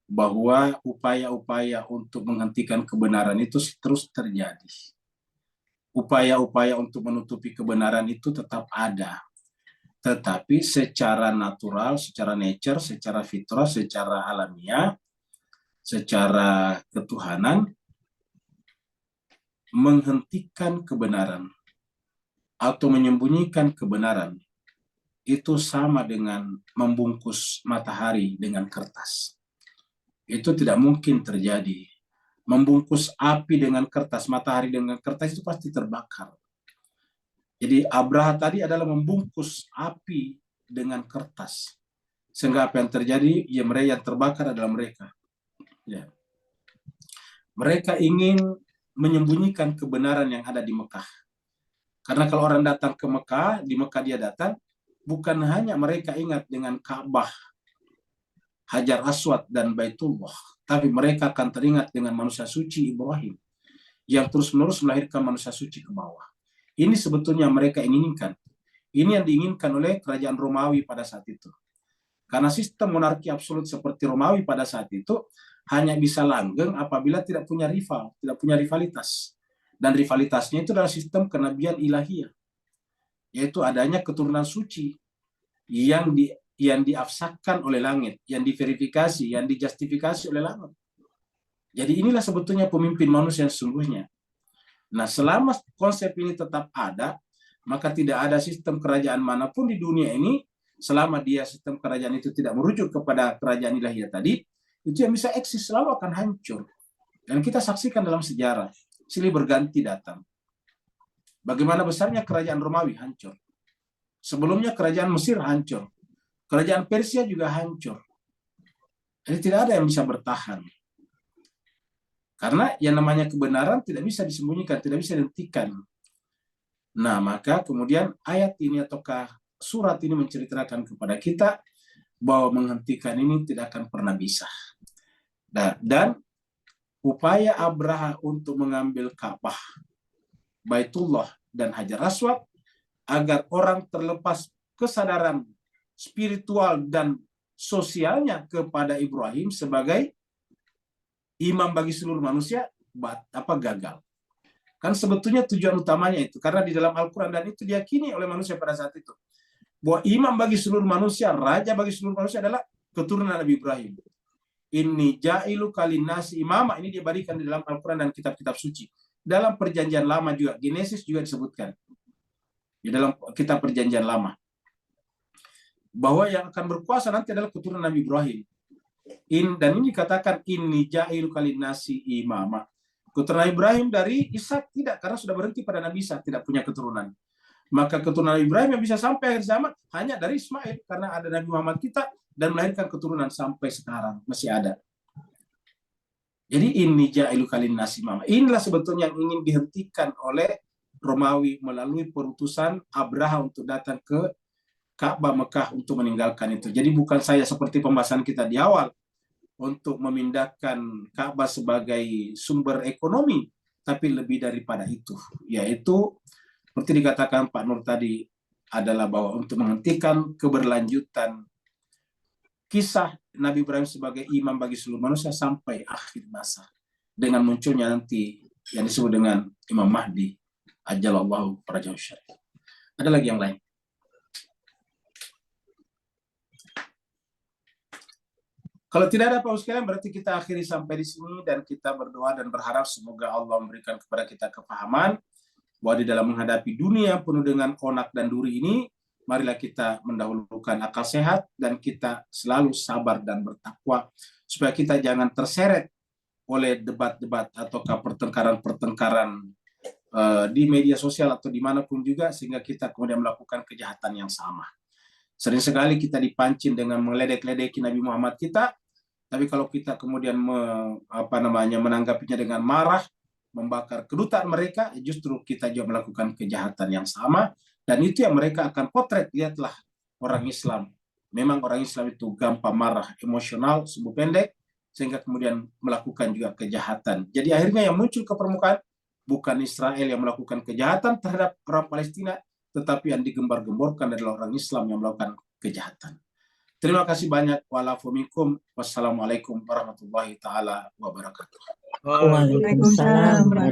bahwa upaya-upaya untuk menghentikan kebenaran itu terus terjadi. Upaya-upaya untuk menutupi kebenaran itu tetap ada. tetapi secara natural, secara nature, secara fitrah, secara alamiah, secara ketuhanan, menghentikan kebenaran atau menyembunyikan kebenaran itu sama dengan membungkus matahari dengan kertas. Itu tidak mungkin terjadi. Membungkus api dengan kertas, matahari dengan kertas itu pasti terbakar. Jadi Abraha tadi adalah membungkus api dengan kertas. Sehingga apa yang terjadi, ya mereka yang terbakar adalah mereka. Ya. Mereka ingin menyembunyikan kebenaran yang ada di Mekah. Karena kalau orang datang ke Mekah, di Mekah dia datang, bukan hanya mereka ingat dengan Ka'bah, Hajar Aswad, dan Baitullah, tapi mereka akan teringat dengan manusia suci Ibrahim, yang terus-menerus melahirkan manusia suci ke bawah. Ini sebetulnya mereka inginkan. Ini yang diinginkan oleh kerajaan Romawi pada saat itu. Karena sistem monarki absolut seperti Romawi pada saat itu hanya bisa langgeng apabila tidak punya rival, tidak punya rivalitas. Dan rivalitasnya itu adalah sistem kenabian ilahiyah, yaitu adanya keturunan suci yang diafsakkan oleh langit, yang diverifikasi, yang dijustifikasi oleh langit. Jadi inilah sebetulnya pemimpin manusia yang sesungguhnya. Nah, selama konsep ini tetap ada, maka tidak ada sistem kerajaan manapun di dunia ini, selama dia sistem kerajaan itu tidak merujuk kepada kerajaan ilahiyah tadi, itu yang bisa eksis selalu akan hancur. Dan kita saksikan dalam sejarah, silih berganti datang. Bagaimana besarnya kerajaan Romawi hancur. Sebelumnya kerajaan Mesir hancur. Kerajaan Persia juga hancur. Jadi tidak ada yang bisa bertahan. Karena yang namanya kebenaran tidak bisa disembunyikan, tidak bisa dihentikan. Nah, maka kemudian ayat ini ataukah surat ini menceritakan kepada kita bahwa menghentikan ini tidak akan pernah bisa. Dan upaya Abraha untuk mengambil Ka'bah, Baitullah, dan Hajar Aswad agar orang terlepas kesadaran spiritual dan sosialnya kepada Ibrahim sebagai imam bagi seluruh manusia, gagal. Kan sebetulnya tujuan utamanya itu, karena di dalam Al-Quran dan itu diyakini oleh manusia pada saat itu, bahwa imam bagi seluruh manusia, raja bagi seluruh manusia adalah keturunan Nabi Ibrahim. Inni ja'ilu kalinnasi imama, ini diberikan di dalam Al-Quran dan kitab-kitab suci. Dalam perjanjian lama juga, Genesis juga disebutkan. Di dalam kitab perjanjian lama. Bahwa yang akan berkuasa nanti adalah keturunan Nabi Ibrahim. Dan ini dikatakan inni ja'ilu kalinnasi imama. Keturunan Ibrahim dari Ishak tidak, karena sudah berhenti pada Nabi Ishak, tidak punya keturunan. Maka keturunan Ibrahim yang bisa sampai akhir zaman hanya dari Ismail, karena ada Nabi Muhammad kita dan melahirkan keturunan sampai sekarang masih ada. Jadi ini ja'ilu kalinnasi imama. Inilah sebetulnya yang ingin dihentikan oleh Romawi melalui perutusan Abraha untuk datang ke Ka'bah Mekah untuk meninggalkan itu. Jadi bukan saya seperti pembahasan kita di awal untuk memindahkan Ka'bah sebagai sumber ekonomi, tapi lebih daripada itu, yaitu seperti dikatakan Pak Nur tadi adalah bahwa untuk menghentikan keberlanjutan kisah Nabi Ibrahim sebagai imam bagi seluruh manusia sampai akhir masa, dengan munculnya nanti yang disebut dengan Imam Mahdi ajalallahu farajahu syarif. Ada lagi yang lain? Kalau tidak ada Pak sekalian, berarti kita akhiri sampai di sini dan kita berdoa dan berharap semoga Allah memberikan kepada kita kepahaman bahwa di dalam menghadapi dunia penuh dengan onak dan duri ini, marilah kita mendahulukan akal sehat dan kita selalu sabar dan bertakwa supaya kita jangan terseret oleh debat-debat ataukah pertengkaran-pertengkaran di media sosial atau dimanapun juga, sehingga kita kemudian melakukan kejahatan yang sama. Sering sekali kita dipancing dengan meledek-ledeki Nabi Muhammad kita, tapi kalau kita kemudian menanggapinya dengan marah, membakar kedutaan mereka, justru kita juga melakukan kejahatan yang sama, dan itu yang mereka akan potret. Lihatlah orang Islam. Memang orang Islam itu gampang marah, emosional, sumbu pendek, sehingga kemudian melakukan juga kejahatan. Jadi akhirnya yang muncul ke permukaan bukan Israel yang melakukan kejahatan terhadap orang Palestina, tetapi yang digembar-gemborkan adalah orang Islam yang melakukan kejahatan. Terima kasih banyak. Wa'alaikum. Wassalamualaikum warahmatullahi taala wabarakatuh. Waalaikumsalam.